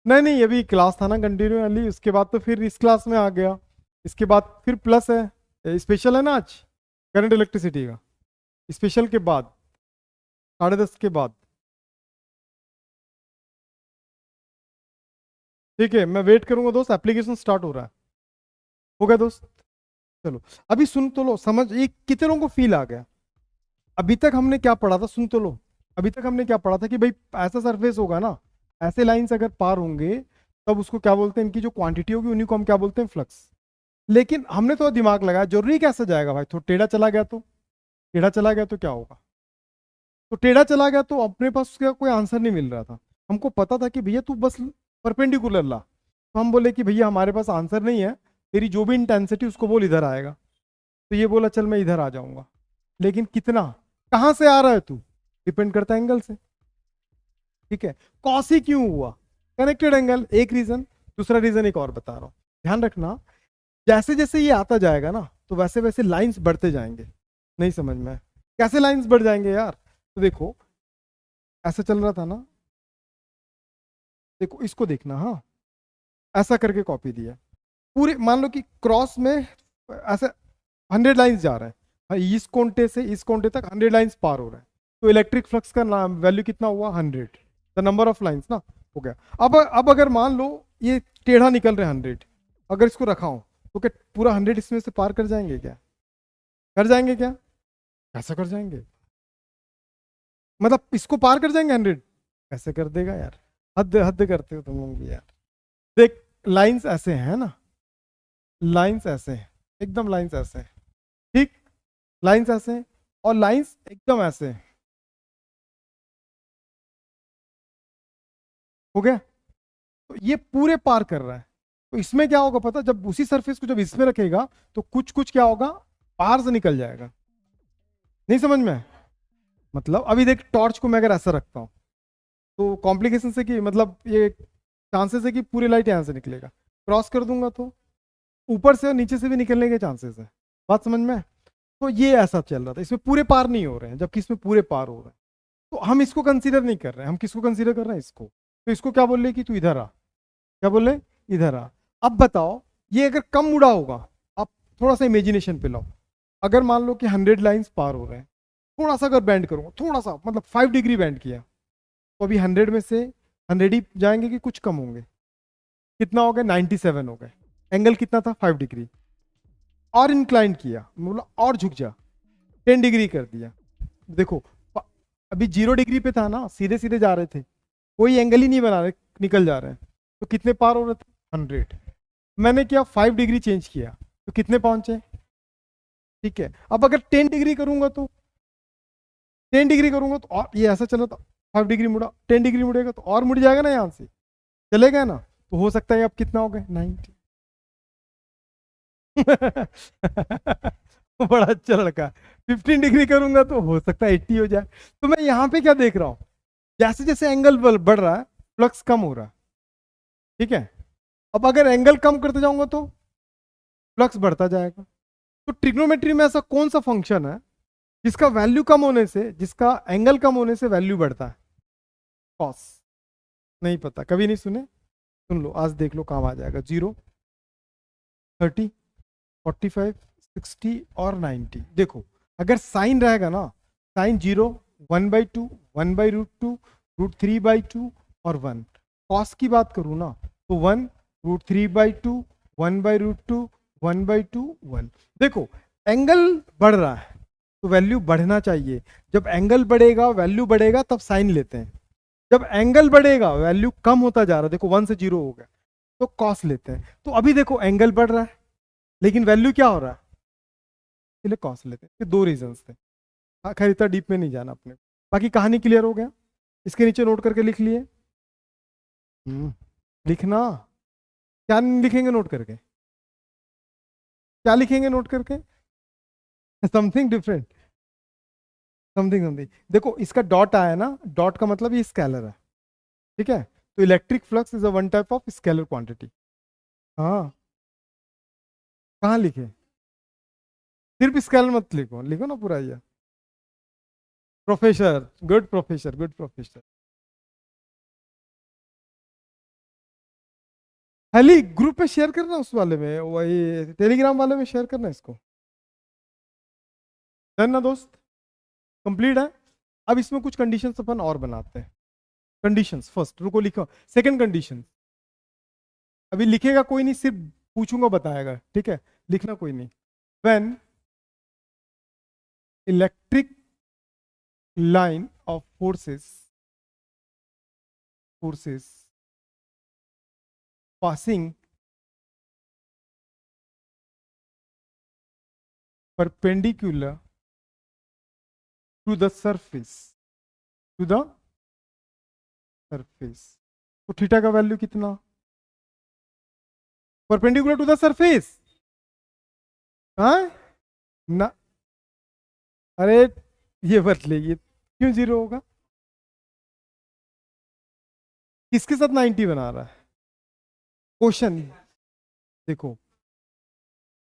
Speaker 1: नहीं नहीं अभी क्लास था ना कंटिन्यू वाली, उसके बाद तो फिर इस क्लास में आ गया, इसके बाद फिर प्लस है, स्पेशल है ना आज, करंट इलेक्ट्रिसिटी का, स्पेशल के बाद 10:30 के बाद, ठीक है, मैं वेट करूंगा दोस्त, एप्लीकेशन स्टार्ट हो रहा है, हो गया दोस्त, चलो अभी सुन तो लो, समझ ये कितनों को फील आ गया, अभी तक हमने क्या पढ़ा था, सुन तो लो, अभी तक हमने क्या पढ़ा था कि भाई ऐसा सरफेस होगा ना, ऐसे लाइंस अगर पार होंगे तब उसको क्या बोलते हैं, इनकी जो क्वांटिटी होगी उन्हीं को हम क्या बोलते हैं, फ्लक्स। लेकिन हमने तो दिमाग लगाया, जरूरी कैसे जाएगा भाई, तो टेढ़ा चला गया तो, टेढ़ा चला गया तो क्या होगा, तो टेढ़ा चला गया तो अपने पास उसका कोई आंसर नहीं मिल रहा था, हमको पता था कि भैया तू बस परपेंडिकुलर ला, तो हम बोले कि भैया हमारे पास आंसर नहीं है, तेरी जो भी इंटेंसिटी उसको बोल इधर आएगा, तो ये बोला चल मैं इधर आ जाऊंगा, लेकिन कितना, कहां से आ रहा है तू, डिपेंड करता है एंगल से, ठीक है। कॉस ही क्यों हुआ, कनेक्टेड एंगल, एक रीजन। दूसरा रीजन एक और बता रहा हूं, ध्यान रखना, जैसे जैसे ये आता जाएगा ना तो वैसे वैसे लाइंस बढ़ते जाएंगे। नहीं समझ में, कैसे लाइंस बढ़ जाएंगे यार, तो देखो ऐसा चल रहा था ना, देखो इसको देखना, हाँ ऐसा करके कॉपी दिया पूरे, मान लो कि क्रॉस में ऐसे 100 लाइंस जा रहे हैं, हाँ, इस कोंटे से इस कोंटे तक 100 लाइंस पार हो रहा है, तो इलेक्ट्रिक फ्लक्स का नाम वैल्यू कितना हुआ, 100, द नंबर ऑफ लाइंस ना, हो गया। अब अगर मान लो ये टेढ़ा निकल रहे 100, अगर इसको रखा हूं तो क्या पूरा 100 इसमें से पार कर जाएंगे क्या, कर जाएंगे क्या, कैसे कर जाएंगे, मतलब इसको पार कर जाएंगे 100, कैसे कर देगा यार, हद हद करते हो तुम लोग भी यार। देख लाइंस ऐसे हैं ना, लाइंस ऐसे हैं, एकदम लाइंस ऐसे हैं, ठीक, लाइंस ऐसे हैं और लाइंस एकदम ऐसे हैं, हो गया, तो ये पूरे पार कर रहा है। तो इसमें क्या होगा पता, जब उसी सरफेस को जब इसमें रखेगा तो कुछ कुछ क्या होगा, पार से निकल जाएगा। नहीं समझ में, मतलब अभी देख टॉर्च को मैं अगर ऐसा रखता हूँ तो कॉम्प्लिकेशन से कि मतलब ये चांसेस है कि पूरी लाइट यहां से निकलेगा, क्रॉस कर दूंगा तो ऊपर से और नीचे से भी निकलने के चांसेस है, बात समझ में। तो ये ऐसा चल रहा था, इसमें पूरे पार नहीं हो रहे हैं, जबकि इसमें पूरे पार हो रहे हैं। तो हम इसको कंसीडर नहीं कर रहे हैं, हम किसको कंसीडर कर रहे हैं, इसको। तो इसको क्या बोल रहे कि तू इधर आ, क्या बोल रहे, इधर आ। अब बताओ ये अगर कम मुड़ा होगा, आप थोड़ा सा इमेजिनेशन पे लाओ, अगर मान लो कि 100 लाइंस पार हो रहे हैं, थोड़ा सा अगर बैंड करूंगा, थोड़ा सा मतलब 5 डिग्री बैंड किया, तो अभी 100 में से 100 ही जाएंगे कि कुछ कम होंगे, कितना हो गया 97 हो गए, एंगल कितना था 5 डिग्री, और इंक्लाइन किया मतलब और झुक जा, 10 डिग्री कर दिया, देखो अभी 0 डिग्री पे था ना, सीधे सीधे जा रहे थे, कोई एंगल ही नहीं बना रहे, निकल जा रहे हैं, तो कितने पार हो रहे थे 100, मैंने क्या 5 डिग्री चेंज किया तो कितने पहुंचे, ठीक है। अब अगर 10 डिग्री करूंगा तो 10 डिग्री करूंगा तो, और ये ऐसा चला था 5 डिग्री मुड़ा, 10 डिग्री मुड़ेगा तो और मुड़ जाएगा ना, यहां से चलेगा ना, तो हो सकता है अब कितना हो गया 90। बड़ा अच्छा लड़का, 15 डिग्री करूंगा तो हो सकता है 80 हो जाए। तो मैं यहाँ पे क्या देख रहा हूं, जैसे जैसे एंगल बढ़ रहा है फ्लक्स कम हो रहा है, ठीक है। अब अगर एंगल कम करते जाऊंगा तो फ्लक्स बढ़ता जाएगा। तो ट्रिग्नोमेट्री में ऐसा कौन सा फंक्शन है जिसका वैल्यू कम होने से, जिसका एंगल कम होने से वैल्यू बढ़ता है, कॉस, नहीं पता, कभी नहीं सुने, सुन लो आज देख लो काम आ जाएगा, 0, 30, 45, 60 और 90। देखो अगर साइन रहेगा ना, साइन 0, 1/2, 1/√2, √3/2 और 1, कॉस की बात करूँ ना तो 1, √3/2, 1/√2, 1/2, 1। देखो एंगल बढ़ रहा है तो वैल्यू बढ़ना चाहिए, जब एंगल बढ़ेगा वैल्यू बढ़ेगा तब साइन लेते हैं, जब एंगल बढ़ेगा वैल्यू कम होता जा रहा है, देखो 1 से 0 हो गया तो कॉस लेते हैं। तो अभी देखो एंगल बढ़ रहा है लेकिन वैल्यू क्या हो रहा है, इसलिए कॉस लेते हैं। ये दो रीजंस थे, हाँ खैर इतना डीप में नहीं जाना अपने, बाकी कहानी क्लियर हो गया, इसके नीचे नोट करके लिख लिए। लिखना, क्या लिखेंगे नोट करके, क्या लिखेंगे नोट करके, समथिंग डिफरेंट, समथिंग समथिंग। देखो इसका डॉट आया ना, डॉट का मतलब ये स्केलर है, ठीक है। तो electric flux is a one type of scalar quantity. हाँ कहाँ लिखे, सिर्फ स्केलर मत लिखो, लिखो ना पूरा ये, professor, good professor, good professor. खाली ग्रुप पे शेयर करना, उस वाले में, वही टेलीग्राम वाले में शेयर करना इसको, डन ना दोस्त, कंप्लीट है। अब इसमें कुछ कंडीशंस अपन और बनाते हैं, कंडीशंस फर्स्ट, रुको लिखो, सेकंड कंडीशन, अभी लिखेगा कोई नहीं, सिर्फ पूछूंगा बताएगा, ठीक है, लिखना कोई नहीं। When electric line of forces passing perpendicular to the surface, to the surface, तो थीटा का वैल्यू कितना, परपेंडिकुलर टू द सरफेस, हाँ ना, अरे ये बदलेगी, क्यों जीरो होगा? किसके साथ 90 बना रहा है? क्वेश्चन देखो,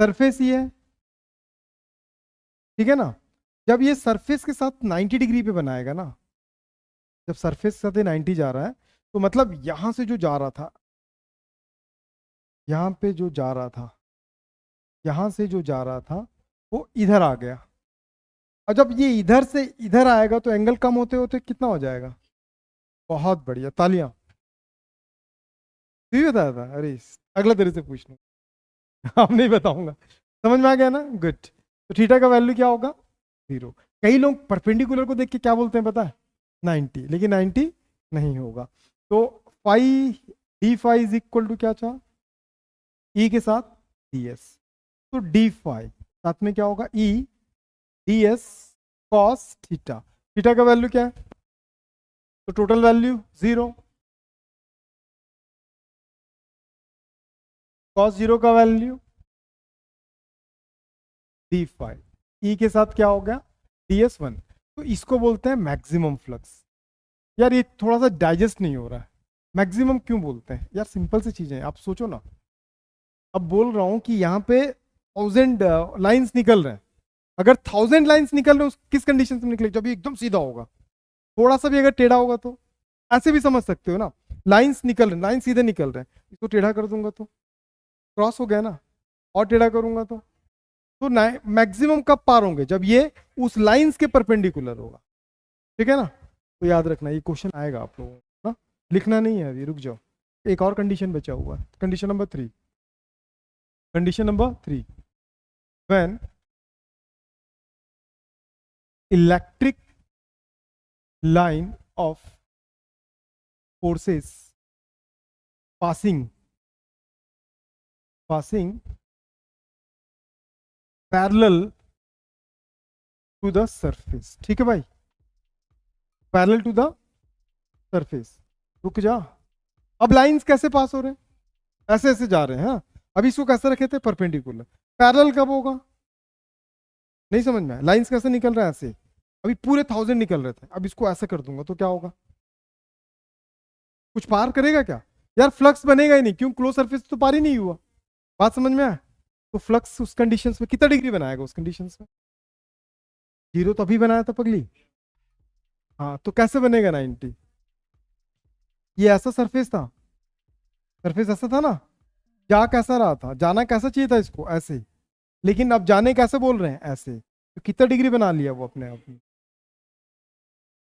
Speaker 1: सरफेस ये है, ठीक है ना? जब ये सरफेस के साथ 90 डिग्री पे बनाएगा ना, जब सरफेस के साथ ये 90 जा रहा है, तो मतलब यहां से जो जा रहा था, यहां पे जो जा रहा था, यहां से जो जा रहा था, वो इधर आ गया। और जब ये इधर से इधर आएगा तो एंगल कम होते होते कितना हो जाएगा? बहुत बढ़िया, तालियां। तू ही बताया था? अरे अगला तेरे से पूछ लूं। अब नहीं बताऊंगा। समझ में आ गया ना? गुड। तो थीटा का वैल्यू क्या होगा? जीरो। कई लोग परपेंडिकुलर को देख के क्या बोलते हैं पता है? 90, लेकिन 90 नहीं होगा। तो phi, d phi is equal to क्या था? ई के साथ डी एस। तो डी फाई साथ में क्या होगा? E d s cos theta. Theta का वैल्यू क्या है? तो total value zero. Cos zero का वैल्यू डी फाइव। ई के साथ क्या हो गया? D s one. तो इसको बोलते हैं मैक्सिमम फ्लक्स। यार ये थोड़ा सा डाइजेस्ट नहीं हो रहा है। मैक्सिमम क्यों बोलते हैं यार? सिंपल सी चीजें हैं, आप सोचो ना। अब बोल रहा हूं कि यहाँ पे 1000 लाइंस निकल रहे हैं। अगर 1000 लाइंस निकल रहे हैं, किस कंडीशन में निकले? जब ये एकदम सीधा होगा। थोड़ा सा भी अगर टेढ़ा होगा तो ऐसे भी समझ सकते हो ना। लाइंस निकल रहे हैं, लाइन सीधे निकल रहे हैं, इसको टेढ़ा कर दूंगा तो क्रॉस हो गया ना। और टेढ़ा करूंगा तो मैक्सिमम कब पार होंगे? जब ये उस लाइंस के परपेंडिकुलर होगा। ठीक है ना? तो याद रखना, ये क्वेश्चन आएगा आप लोगों को ना। लिखना नहीं है अभी, रुक जाओ। एक और कंडीशन बचा हुआ है, condition number 3। Condition number 3, when electric line of forces passing parallel to the surface। ठीक है भाई? Parallel to the surface. रुक जा। अब लाइंस कैसे पास हो रहे हैं? ऐसे ऐसे जा रहे हैं। हाँ, अभी इसको कैसे रखे थे? परपेंडिकुलर। पैरेलल कब होगा? नहीं समझ में आया? लाइंस कैसे निकल रहा है? ऐसे। अभी पूरे 1000 निकल रहे थे, अब इसको ऐसे कर दूंगा तो क्या होगा? कुछ पार करेगा क्या? यार फ्लक्स बनेगा ही नहीं, क्यों? क्लोज सरफेस तो पार ही नहीं हुआ। बात समझ में आया? तो फ्लक्स उस कंडीशंस में कितना डिग्री बनाएगा? उस कंडीशंस में जीरो तो अभी बनाया था पगली। हाँ, तो कैसे बनेगा 90? ये ऐसा सरफेस था, सरफेस ऐसा था ना। जा कैसा रहा था? जाना कैसा चाहिए था इसको? ऐसे। लेकिन अब जाने कैसे बोल रहे हैं? ऐसे। तो कितना डिग्री बना लिया वो अपने आप में?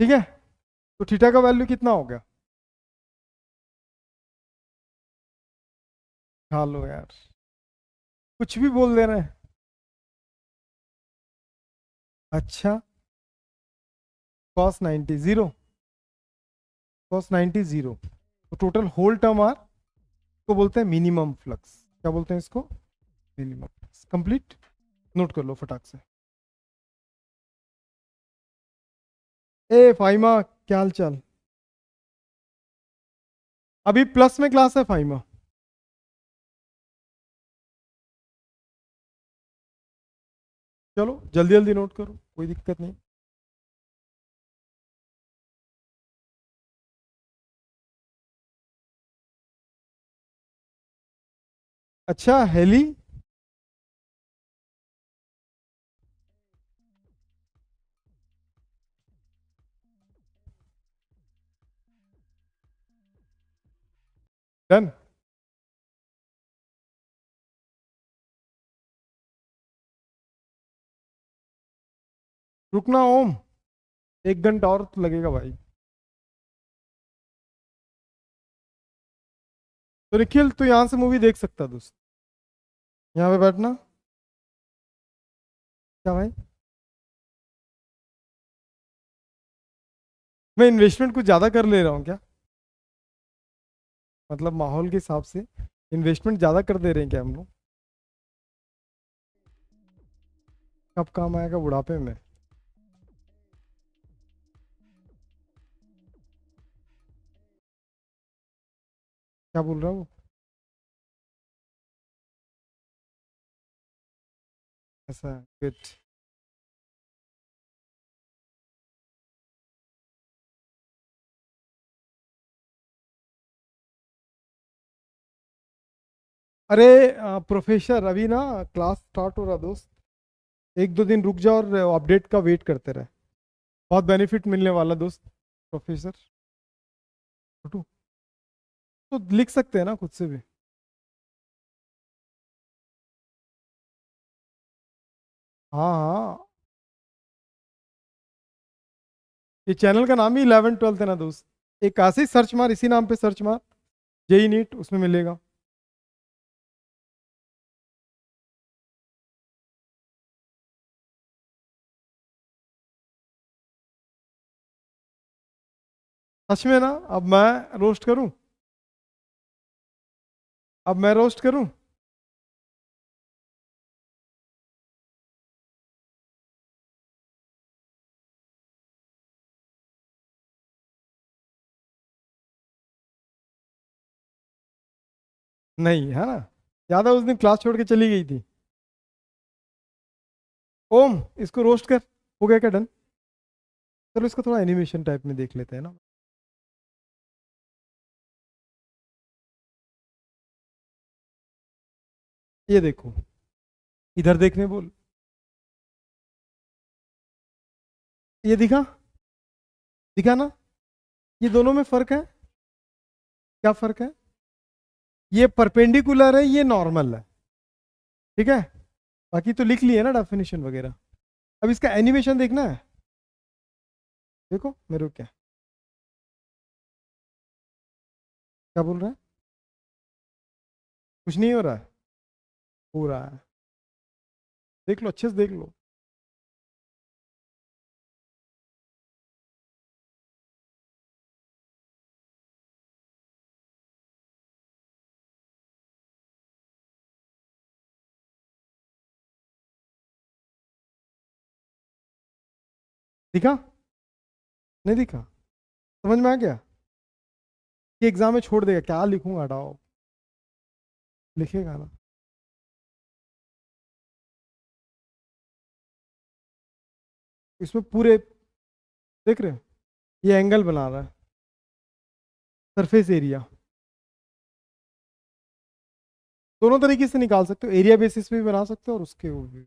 Speaker 1: ठीक है? तो थीटा का वैल्यू कितना हो गया? खा लो यार, कुछ भी बोल दे रहे हैं। अच्छा, कॉस 90 जीरो। Cos 90 zero. तो टोटल होल टर्म आर को बोलते हैं मिनिमम फ्लक्स। क्या बोलते हैं इसको? Minimum flux. कंप्लीट। नोट कर लो फटाक से। ए फाइमा, क्या हाल चाल? अभी प्लस में क्लास है फाइमा। चलो जल्दी जल्दी नोट करो, कोई दिक्कत नहीं। अच्छा हेली। डन। रुकना ओम, 1 घंटा और तो लगेगा भाई। तो निखिल तू यहाँ से मूवी देख सकता दोस्त, यहाँ पे बैठना। क्या भाई? मैं इन्वेस्टमेंट कुछ ज्यादा कर ले रहा हूँ क्या? मतलब माहौल के हिसाब से इन्वेस्टमेंट ज्यादा कर दे रहे हैं क्या हम लोग? कब काम आएगा? बुढ़ापे में। क्या बोल रहा हूँ? ऐसा है, गुड। अरे प्रोफेसर अभी ना क्लास स्टार्ट हो रहा दोस्त, एक दो दिन रुक जाओ और अपडेट का वेट करते रहे, बहुत बेनिफिट मिलने वाला दोस्त। प्रोफेसर छोटू, तो लिख सकते हैं ना खुद से भी। हाँ हाँ, ये चैनल का नाम ही 11 12 है ना दोस्त, एक ऐसे ही सर्च मार, इसी नाम पे सर्च मार, जेई नीट उसमें मिलेगा। सच में ना, अब मैं रोस्ट करूं, अब मैं रोस्ट करूं। नहीं है ना, ज्यादा उस दिन क्लास छोड़ के चली गई थी। ओम, इसको रोस्ट कर, हो गया क्या डन? चलो इसको थोड़ा एनिमेशन टाइप में देख लेते हैं ना। ये देखो, इधर देखने बोल, ये दिखा, दिखा ना, ये दोनों में फर्क है। क्या फर्क है? ये परपेंडिकुलर है, ये नॉर्मल है, ठीक है। बाकी तो लिख लिए ना डेफिनेशन वगैरह। अब इसका एनिमेशन देखना है, देखो मेरे को क्या क्या बोल रहा है। कुछ नहीं हो रहा है, हो रहा है, देख लो अच्छे से देख लो। दिखा? नहीं दिखा? समझ में आ गया कि एग्जाम में छोड़ देगा, क्या लिखूंगा, हटाओ, लिखेगा ना। इसमें पूरे देख रहे हो, ये एंगल बना रहा है, सरफेस एरिया, दोनों तरीके से निकाल सकते हो, एरिया बेसिस पे भी बना सकते हो और उसके वो भी।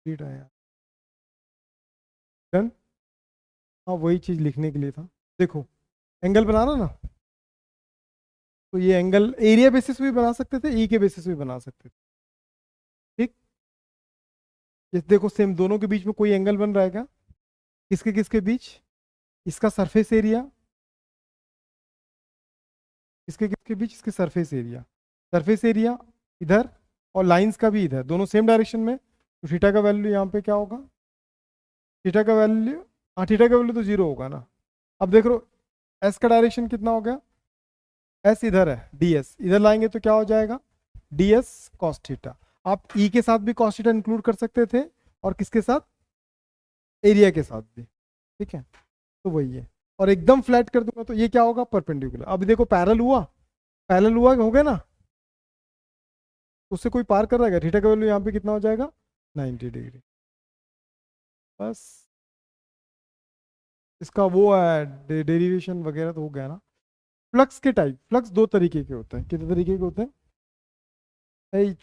Speaker 1: ठीक है यार, डन। हाँ वही चीज लिखने के लिए था। देखो, एंगल बनाना ना, तो ये एंगल एरिया बेसिस पे भी बना सकते थे, ई के बेसिस पे भी बना सकते थे, ठीक। ये देखो सेम, दोनों के बीच में कोई एंगल बन रहा है क्या? किसके किसके बीच? इसका सरफेस एरिया, इसके किसके बीच, इसके सरफेस एरिया, सरफेस एरिया इधर, और लाइंस का भी इधर, दोनों सेम डायरेक्शन में, तो थीटा का वैल्यू यहाँ पे क्या होगा? थीटा का वैल्यू, हाँ थीटा का वैल्यू तो जीरो होगा ना। अब देख लो, एस का डायरेक्शन कितना हो गया? एस इधर है, डी एस इधर लाएंगे तो क्या हो जाएगा? D s cos theta. आप ई के साथ भी कॉस थीटा इंक्लूड कर सकते थे, और किसके साथ? एरिया के साथ भी, ठीक है। तो वही है, और एकदम फ्लैट कर दूंगा तो ये क्या होगा? परपेंडिकुलर। अब देखो पैरेलल हुआ, पैरेलल हुआ हो गया ना, उससे कोई पार कर रहा है क्या? थीटा का वैल्यू यहाँ पे कितना हो जाएगा? 90 डिग्री। बस इसका वो है डेरिवेशन वगैरह तो हो गया ना। फ्लक्स के टाइप, फ्लक्स दो तरीके के होते हैं, कितने तरीके के होते हैं?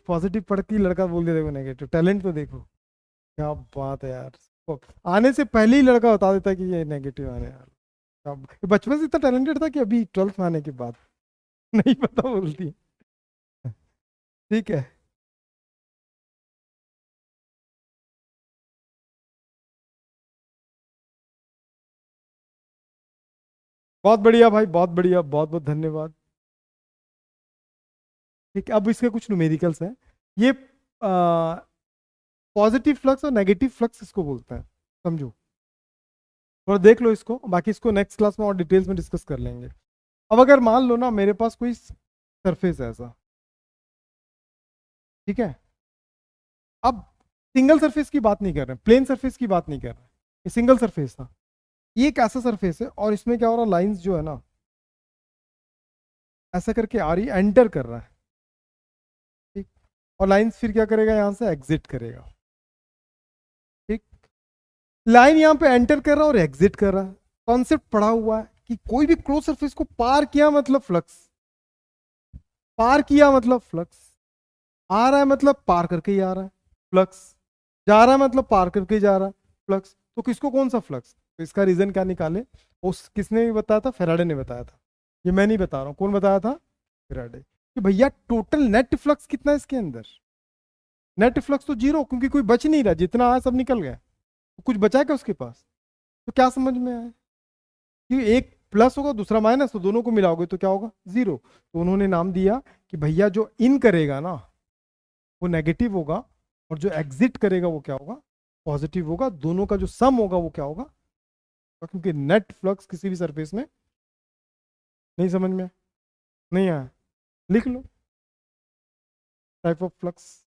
Speaker 1: पॉजिटिव पढ़ के ही लड़का बोल दे, देखो नेगेटिव, टैलेंट तो देखो, क्या बात है यार। वो आने से पहले ही लड़का बता देता है कि ये नेगेटिव आने यार। बचपन से इतना टैलेंटेड था कि अभी 12th में आने के बाद नहीं पता बोलती। ठीक है, बहुत बढ़िया भाई, बहुत बढ़िया, बहुत बहुत धन्यवाद। ठीक है, अब इसके कुछ न्यूमेरिकल्स हैं। ये पॉजिटिव फ्लक्स और नेगेटिव फ्लक्स इसको बोलते हैं, समझो, थोड़ा देख लो इसको, बाकी इसको नेक्स्ट क्लास में और डिटेल्स में डिस्कस कर लेंगे। अब अगर मान लो ना मेरे पास कोई सरफेस है ऐसा, ठीक है। अब सिंगल सरफेस की बात नहीं कर रहे, प्लेन सरफेस की बात नहीं कर रहे, ये सिंगल सरफेस था। ये एक ऐसा सरफेस है, और इसमें क्या हो रहा है, लाइंस जो है ना ऐसा करके आ रही, एंटर कर रहा है, ठीक। और लाइंस फिर क्या करेगा, यहां से एग्जिट करेगा, ठीक। लाइन यहाँ पे एंटर कर रहा है और एग्जिट कर रहा है, कॉन्सेप्ट पढ़ा हुआ है, कि कोई भी क्लोज सरफेस को पार किया मतलब फ्लक्स, पार किया मतलब फ्लक्स, आ रहा है मतलब पार करके ही आ रहा है फ्लक्स, जा रहा है मतलब पार करके ही जा रहा है फ्लक्स। तो किसको कौन सा फ्लक्स, तो इसका रीजन क्या निकाले, उस किसने बताया था, फेराडे ने बताया था, ये मैं नहीं बता रहा हूँ, कौन बताया था, फेराडे, कि भैया टोटल नेट फ्लक्स कितना है इसके अंदर, नेट फ्लक्स तो जीरो, क्योंकि कोई बच नहीं रहा, जितना आया सब निकल गया, तो कुछ बचा क्या उसके पास। तो क्या समझ में आया कि एक प्लस होगा दूसरा माइनस, तो दोनों को मिलाओगे तो क्या होगा, जीरो। तो उन्होंने नाम दिया कि भैया जो इन करेगा ना वो नेगेटिव होगा, और जो एग्जिट करेगा वो क्या होगा, पॉजिटिव होगा, दोनों का जो सम होगा वो क्या होगा, क्योंकि नेट फ्लक्स किसी भी सरफेस में, नहीं समझ में नहीं आया, लिख लो टाइप ऑफ फ्लक्स।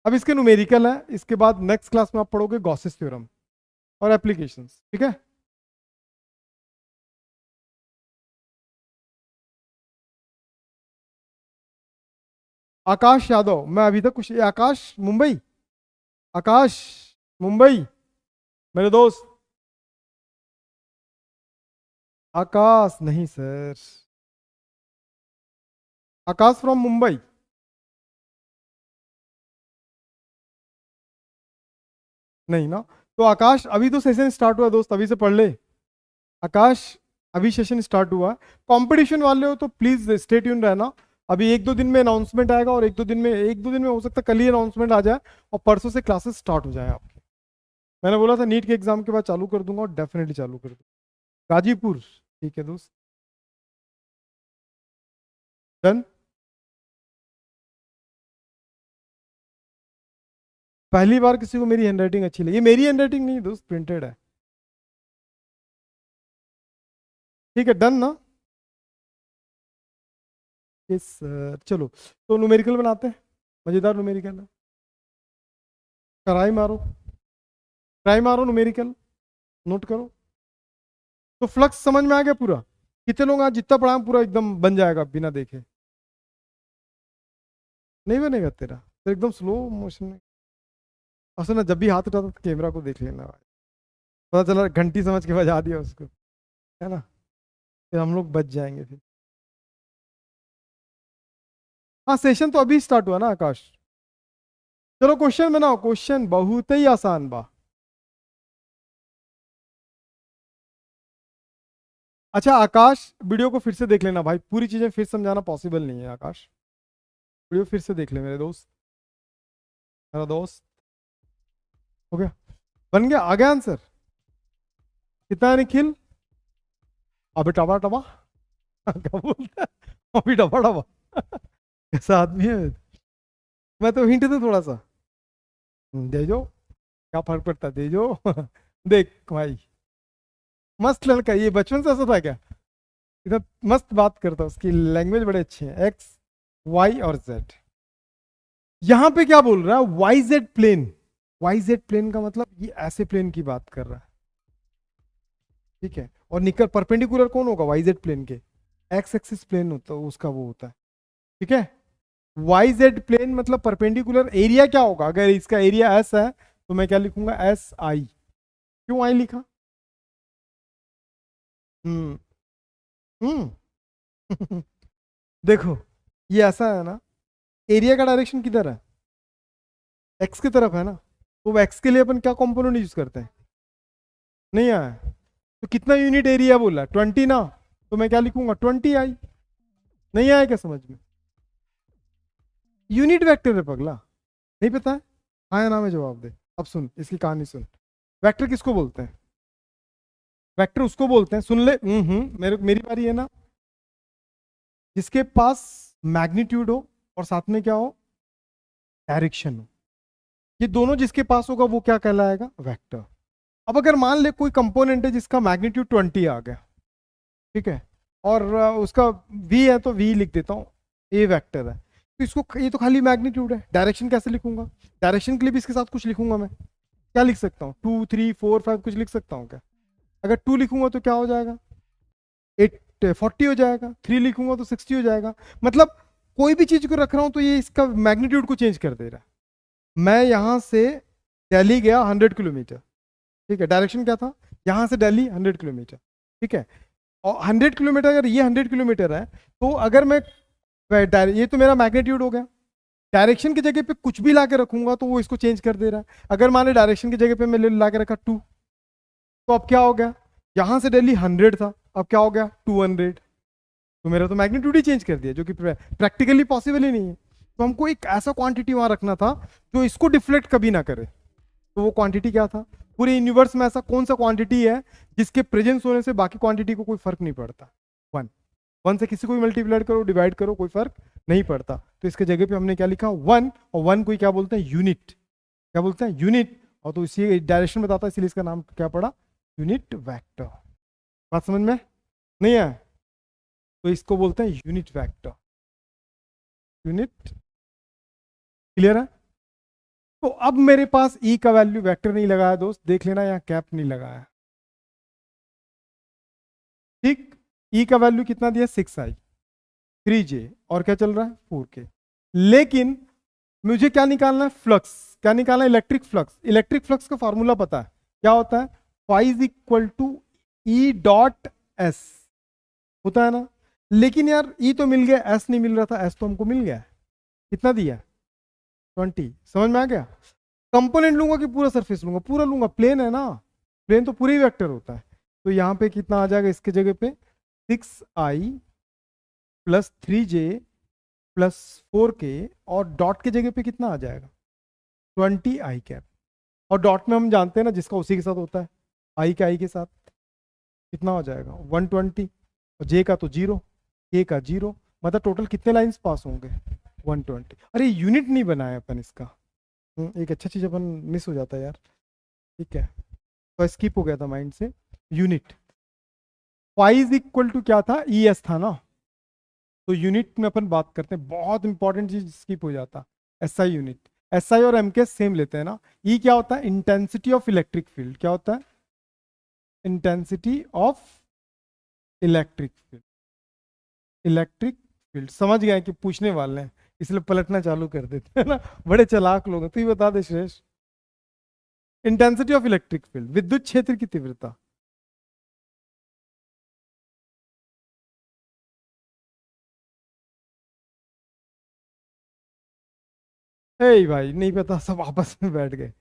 Speaker 1: अब इसके न्यूमेरिकल है, इसके बाद नेक्स्ट क्लास में आप पढ़ोगे गॉसेस थ्योरम और एप्लीकेशंस, ठीक है। आकाश यादव, मैं अभी तक कुछ, ये आकाश मुंबई, आकाश मुंबई, मेरे दोस्त, आकाश नहीं सर, आकाश फ्रॉम मुंबई, नहीं ना। तो आकाश अभी तो सेशन स्टार्ट हुआ दोस्त, अभी से पढ़ ले आकाश, अभी सेशन स्टार्ट हुआ। कंपटीशन वाले हो तो प्लीज स्टे ट्यून रहना, अभी एक दो दिन में अनाउंसमेंट आएगा, और एक दो दिन में हो सकता है कल ही अनाउंसमेंट आ जाए, और परसों से क्लासेस स्टार्ट हो जाए आपके। मैंने बोला था नीट के एग्जाम के बाद चालू कर दूंगा, और डेफिनेटली चालू कर दूंगा। गाजीपुर, ठीक है दोस्त, डन। पहली बार किसी को मेरी हैंडराइटिंग अच्छी लगी, ये मेरी हैंडराइटिंग नहीं दोस्त, प्रिंटेड है, ठीक है, डन ना। यस सर, चलो तो न्यूमेरिकल बनाते हैं, मजेदार न्यूमेरिकल है, ट्राई मारो, ट्राई मारो न्यूमेरिकल, नोट करो। तो फ्लक्स समझ में आ गया पूरा, कितने लोग आज जितना पढ़ा पूरा एकदम बन जाएगा बिना देखे, नहीं बनेगा तेरा तो एकदम स्लो मोशन में। असल ना जब भी हाथ उठाता तो कैमरा को देख लेना भाई, पता चला घंटी समझ के बजा दिया उसको, है ना, फिर हम लोग बच जाएंगे फिर। हाँ सेशन तो अभी स्टार्ट हुआ ना आकाश। चलो क्वेश्चन बनाओ, क्वेश्चन बहुत ही आसान बा। अच्छा आकाश, वीडियो को फिर से देख लेना भाई, पूरी चीजें फिर समझाना पॉसिबल नहीं है आकाश, वीडियो फिर से देख ले मेरे दोस्त, मेरा दोस्त, हो गया, बन गया, आ गया आंसर, कितना है निखिल, अभी टबा टबा क्या बोलता है, अभी टबा टबा कैसा आदमी है, मैं तो हिंट दूं थोड़ा सा, दे जो, क्या फर्क पड़ता है, दे जो देख भाई, मस्त लड़का, ये बचपन से ऐसा था क्या, इतना मस्त बात करता, उसकी लैंग्वेज बड़े अच्छे हैं, एक्स वाई और जेड। यहाँ पे क्या बोल रहा है, Y Z plane, Y Z plane का मतलब ये ऐसे प्लेन की बात कर रहा है, ठीक है, और निकल परपेंडिकुलर कौन होगा वाई जेड प्लेन के, एक्स एक्सिस प्लेन होता है उसका, वो होता है, ठीक है। वाई जेड प्लेन मतलब परपेंडिकुलर, एरिया क्या होगा, अगर इसका एरिया एस है तो मैं क्या लिखूंगा, एस आई, क्यों आई लिखा, हम्म हम्म देखो ये ऐसा है ना, एरिया का डायरेक्शन किधर है, एक्स की तरफ है ना, तो एक्स के लिए अपन क्या कंपोनेंट यूज करते हैं, नहीं आया, तो कितना यूनिट एरिया बोला 20 ना, तो मैं क्या लिखूंगा 20 आई, नहीं आया क्या समझ में, यूनिट वेक्टर है पगला, नहीं पता है, हाँ या ना में जवाब दे। अब सुन इसकी कहानी सुन, वेक्टर किसको बोलते हैं, वेक्टर उसको बोलते हैं, सुन ले, मेरी बारी है ना, जिसके पास मैग्नीट्यूड हो और साथ में क्या हो, डायरेक्शन हो, ये दोनों जिसके पास होगा वो क्या कहलाएगा, वेक्टर। अब अगर मान ले कोई कंपोनेंट है जिसका मैग्नीट्यूड 20 आ गया, ठीक है, और उसका v है तो v लिख देता हूँ, ए वेक्टर है, तो इसको, ये तो खाली मैग्नीट्यूड है, डायरेक्शन कैसे लिखूंगा, डायरेक्शन के लिए भी इसके साथ कुछ लिखूंगा मैं, क्या लिख सकता हूँ, 2 3 4 5 कुछ लिख सकता हूँ क्या, अगर 2 लिखूंगा तो क्या हो जाएगा, 40 हो जाएगा, 3 लिखूंगा तो 60 हो जाएगा, मतलब कोई भी चीज को रख रहा हूं तो ये इसका मैग्नीट्यूड को चेंज कर दे रहा है। मैं यहां से दिल्ली गया 100 किलोमीटर, ठीक है, डायरेक्शन क्या था, यहां से दिल्ली 100 किलोमीटर, ठीक है, और 100 किलोमीटर, अगर ये 100 किलोमीटर है तो अगर मैं ये तो मेरा मैग्नीट्यूड हो गया, डायरेक्शन की जगह पे कुछ भी ला के रखूंगा तो वो इसको चेंज कर दे रहा है। अगर मान लो डायरेक्शन की जगह पे मैं ला के रखा 2, तो अब क्या हो गया, यहां से दिल्ली 100 था, अब क्या हो गया 200, तो मेरा तो मैग्नीट्यूड ही चेंज कर दिया, जो कि प्रैक्टिकली पॉसिबल ही नहीं है। तो हमको एक ऐसा क्वांटिटी वहां रखना था जो इसको डिफ्लेक्ट कभी ना करे। तो वो क्वांटिटी क्या था, पूरे यूनिवर्स में ऐसा कौन सा क्वांटिटी है जिसके प्रेजेंस होने से बाकी क्वांटिटी को कोई फर्क नहीं पड़ता? 1। 1 से किसी को भी मल्टीप्लाई करो, डिवाइड करो, कोई फर्क नहीं पड़ता। तो इसके जगह पे हमने क्या लिखा 1, और 1 को क्या बोलते हैं, यूनिट। क्या बोलते हैं, यूनिट। और तो इसी डायरेक्शन बताता है, इसलिए इसका नाम क्या पड़ा, यूनिट वेक्टर। बात समझ में नहीं है? तो इसको बोलते हैं यूनिट वेक्टर। यूनिट, क्लियर है? तो अब मेरे पास ई का वैल्यू, वेक्टर नहीं लगाया दोस्त, देख लेना यहाँ कैप नहीं लगाया, ठीक। ई का वैल्यू कितना दिया, 6i, 3j, और क्या चल रहा है 4k। लेकिन मुझे क्या निकालना है, फ्लक्स। क्या निकालना है, इलेक्ट्रिक फ्लक्स। इलेक्ट्रिक फ्लक्स का फॉर्मूला पता है क्या होता है, phi is equal to E dot S, होता है ना। लेकिन यार ई तो मिल गया, एस नहीं मिल रहा था। एस तो हमको मिल गया, कितना दिया, 20। समझ में आ गया? कंपोनेंट लूंगा कि पूरा सरफेस लूंगा, पूरा लूंगा, प्लेन है ना, प्लेन तो पूरे ही वेक्टर होता है। तो यहाँ पे कितना आ जाएगा, इसके जगह पे 6i plus 3j plus 4k, और डॉट के जगह पे कितना आ जाएगा, 20i कैप। और डॉट में हम जानते हैं ना, जिसका उसी के साथ होता है, आई के आई के साथ कितना हो जाएगा 120, और जे का तो 0, के का 0, मतलब टोटल कितने लाइंस पास होंगे 120। अरे यूनिट नहीं बनाया अपन इसका, एक अच्छा चीज अपन मिस हो जाता है यार, ठीक है, तो स्किप हो गया था माइंड से। Unit phi is equal to क्या था, ई एस था ना, तो यूनिट में अपन बात करते हैं, बहुत इंपॉर्टेंट चीज स्किप हो जाता, एसआई यूनिट। एसआई और एम के सेम लेते हैं ना। ई क्या होता है, इंटेंसिटी ऑफ इलेक्ट्रिक फील्ड। क्या होता है, intensity of electric field. Electric field समझ गए कि पूछने वाले हैं, इसलिए पलटना चालू कर देते हैं ना, बड़े चालाक लोग हैं। तो ये बता दे श्रेष्ठ, इंटेंसिटी ऑफ इलेक्ट्रिक फील्ड, विद्युत क्षेत्र की तीव्रता। हे भाई नहीं पता, सब आपस में बैठ गए।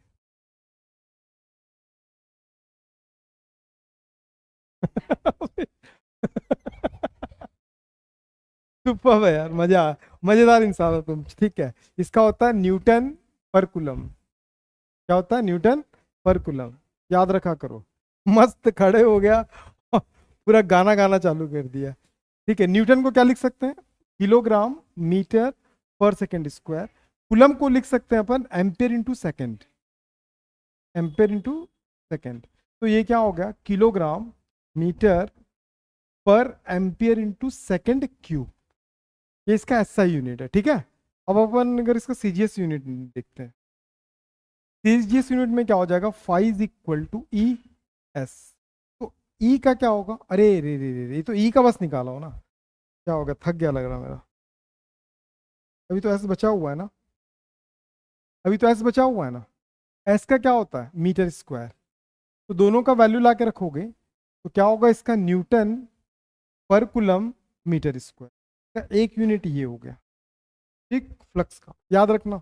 Speaker 1: सुपर है यार, मजा, मजेदार इंसान हो तुम, ठीक है। इसका होता है न्यूटन पर कूलम। क्या होता है, न्यूटन पर कूलम, याद रखा करो। मस्त खड़े हो गया, पूरा गाना गाना चालू कर दिया, ठीक है। न्यूटन को क्या लिख सकते हैं, kilogram metre per second square. Coulomb को लिख सकते हैं अपन ampere into second, ampere into second. तो ये क्या हो गया, kilogram metre per ampere into second cube. ये इसका एसआई यूनिट है, ठीक है। अब अपन अगर इसका सीजीएस यूनिट देखते हैं, सीजीएस यूनिट में क्या हो जाएगा, phi is equal to E S. तो ई का क्या होगा, अरे रे रे रे, ये तो ई का बस निकाला हो ना, क्या होगा, थक गया लग रहा मेरा। अभी तो एस बचा हुआ है ना, अभी तो एस बचा हुआ है ना। एस का क्या होता है, मीटर स्क्वायर। तो दोनों का वैल्यू ला के रखोगे तो क्या होगा, इसका न्यूटन पर कूलम मीटर स्क्वायर। एक यूनिट ये हो गया, ठीक, फ्लक्स का। याद रखना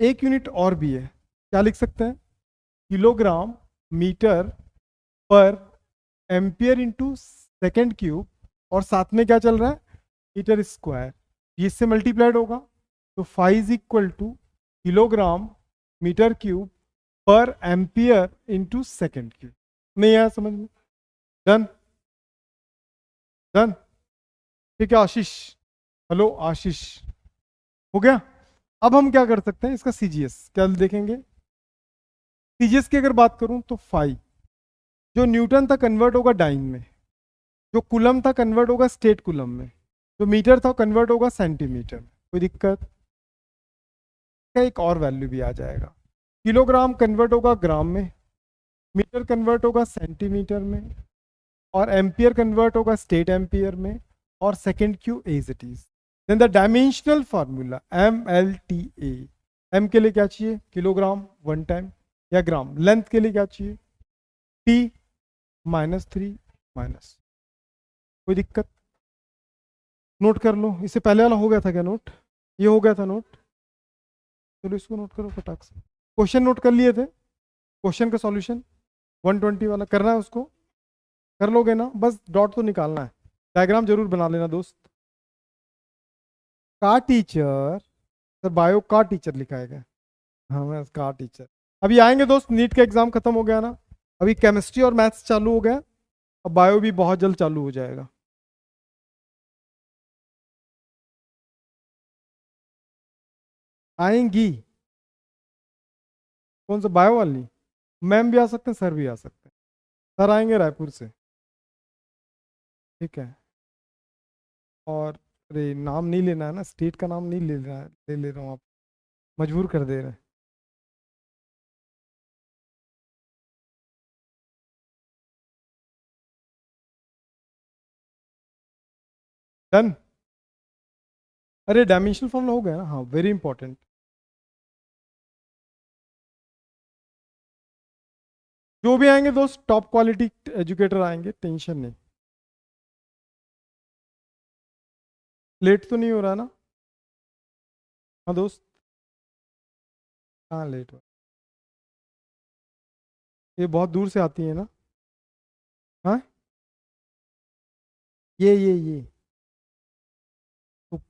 Speaker 1: एक यूनिट और भी है, क्या लिख सकते हैं, kilogram metre per ampere into second cube, और साथ में क्या चल रहा है, मीटर स्क्वायर। ये इससे मल्टीप्लाइड होगा, तो phi is equal to kilogram metre cube पर एम्पियर इंटू सेकेंड क्यूब। नहीं आया समझ में? डन, डन, ठीक है आशीष, हेलो आशीष, हो गया। अब हम क्या कर सकते हैं, इसका सीजीएस क्या देखेंगे। सीजीएस की अगर बात करूं तो फाई, जो न्यूटन था कन्वर्ट होगा डाइन में, जो कूलम था कन्वर्ट होगा स्टेट कूलम में, जो मीटर था कन्वर्ट होगा सेंटीमीटर में। कोई दिक्कत? एक और वैल्यू भी आ जाएगा, किलोग्राम कन्वर्ट होगा ग्राम में, मीटर कन्वर्ट होगा सेंटीमीटर में, और एम्पियर कन्वर्ट होगा स्टेट एम्पियर में, और second q as it is. Then the dimensional formula MLTA। M के लिए क्या चाहिए, किलोग्राम 1 टाइम, या ग्राम। लेंथ के लिए क्या चाहिए, T -3 माइनस। कोई दिक्कत? नोट कर लो, इससे पहले वाला हो गया था क्या नोट? ये हो गया था नोट, चलो इसको नोट करो फटाक से। क्वेश्चन नोट कर लिए थे, क्वेश्चन का सॉल्यूशन 120 वाला करना है, उसको कर लोगे ना? बस डॉट तो निकालना है, डायग्राम जरूर बना लेना दोस्त। का टीचर, सर बायो का टीचर लिखा है क्या? हाँ मैं का टीचर। अभी आएंगे दोस्त, नीट का एग्जाम खत्म हो गया ना, अभी केमिस्ट्री और मैथ्स चालू हो गया, अब बायो भी बहुत जल्द चालू हो जाएगा। आएंगी? कौन सा बायो वाली? मैम भी आ सकते हैं, सर भी आ सकते हैं। सर आएंगे रायपुर से, ठीक है। और अरे नाम नहीं लेना है ना, स्टेट का नाम नहीं ले रहा है, ले रहा हूँ, आप मजबूर कर दे रहे हैं। डन। अरे डायमेंशनल फॉर्मूला हो गया ना, हाँ वेरी इंपॉर्टेंट। जो भी आएंगे दोस्त टॉप क्वालिटी एजुकेटर आएंगे, टेंशन नहीं। लेट तो नहीं हो रहा ना? हाँ दोस्त, हाँ लेट हो, ये बहुत दूर से आती है ना। हाँ ये तो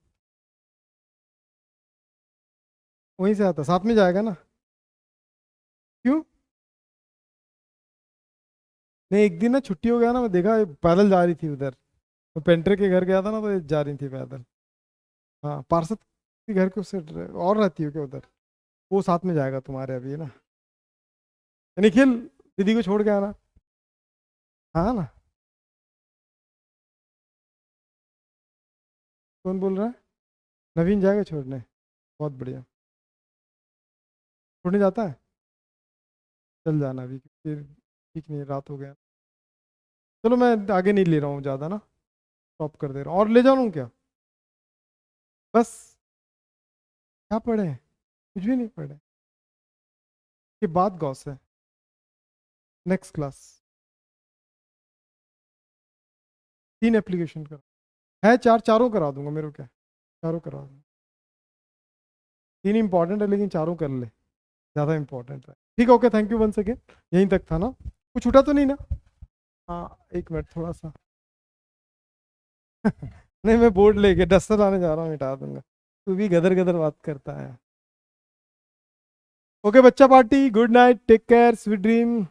Speaker 1: वहीं से आता, साथ में जाएगा ना? क्यों? नहीं एक दिन ना छुट्टी हो गया ना, मैं देखा ये पैदल जा रही थी उधर, मैं पेंटर के घर गया था ना, तो ये जा रही थी पैदल। हाँ पार्षद के घर के उससे और रहती हो क्या उधर? वो साथ में जाएगा तुम्हारे अभी ना। निखिल, दीदी को छोड़ के आना। हाँ ना? कौन बोल रहा है? नवीन जाएगा छोड़ने? बहुत बढ़िया। छोड़ने जाता है? चल जाना अभी, फिर ठीक नहीं, रात हो गया। चलो मैं आगे नहीं ले रहा हूँ ज़्यादा ना, स्टॉप कर दे रहा हूँ। और ले जाऊँ क्या? बस? क्या पढ़े? कुछ भी नहीं पढ़े के बाद गौस है। नेक्स्ट क्लास 3 एप्लीकेशन कर है, चार, चारों करा दूंगा, मेरे को क्या, चारों करा दूंगा। 3 इंपॉर्टेंट है लेकिन चारों कर ले, ज़्यादा इंपॉर्टेंट है। ठीक है, okay, thank you once again. यहीं तक था ना, कुछ उठा तो नहीं ना? हाँ एक मिनट थोड़ा सा नहीं मैं बोर्ड लेके डस्टर लाने जा रहा हूँ, मिटा दूंगा। तू भी गदर गदर बात करता है। ओके बच्चा party, good night, take care, sweet dream.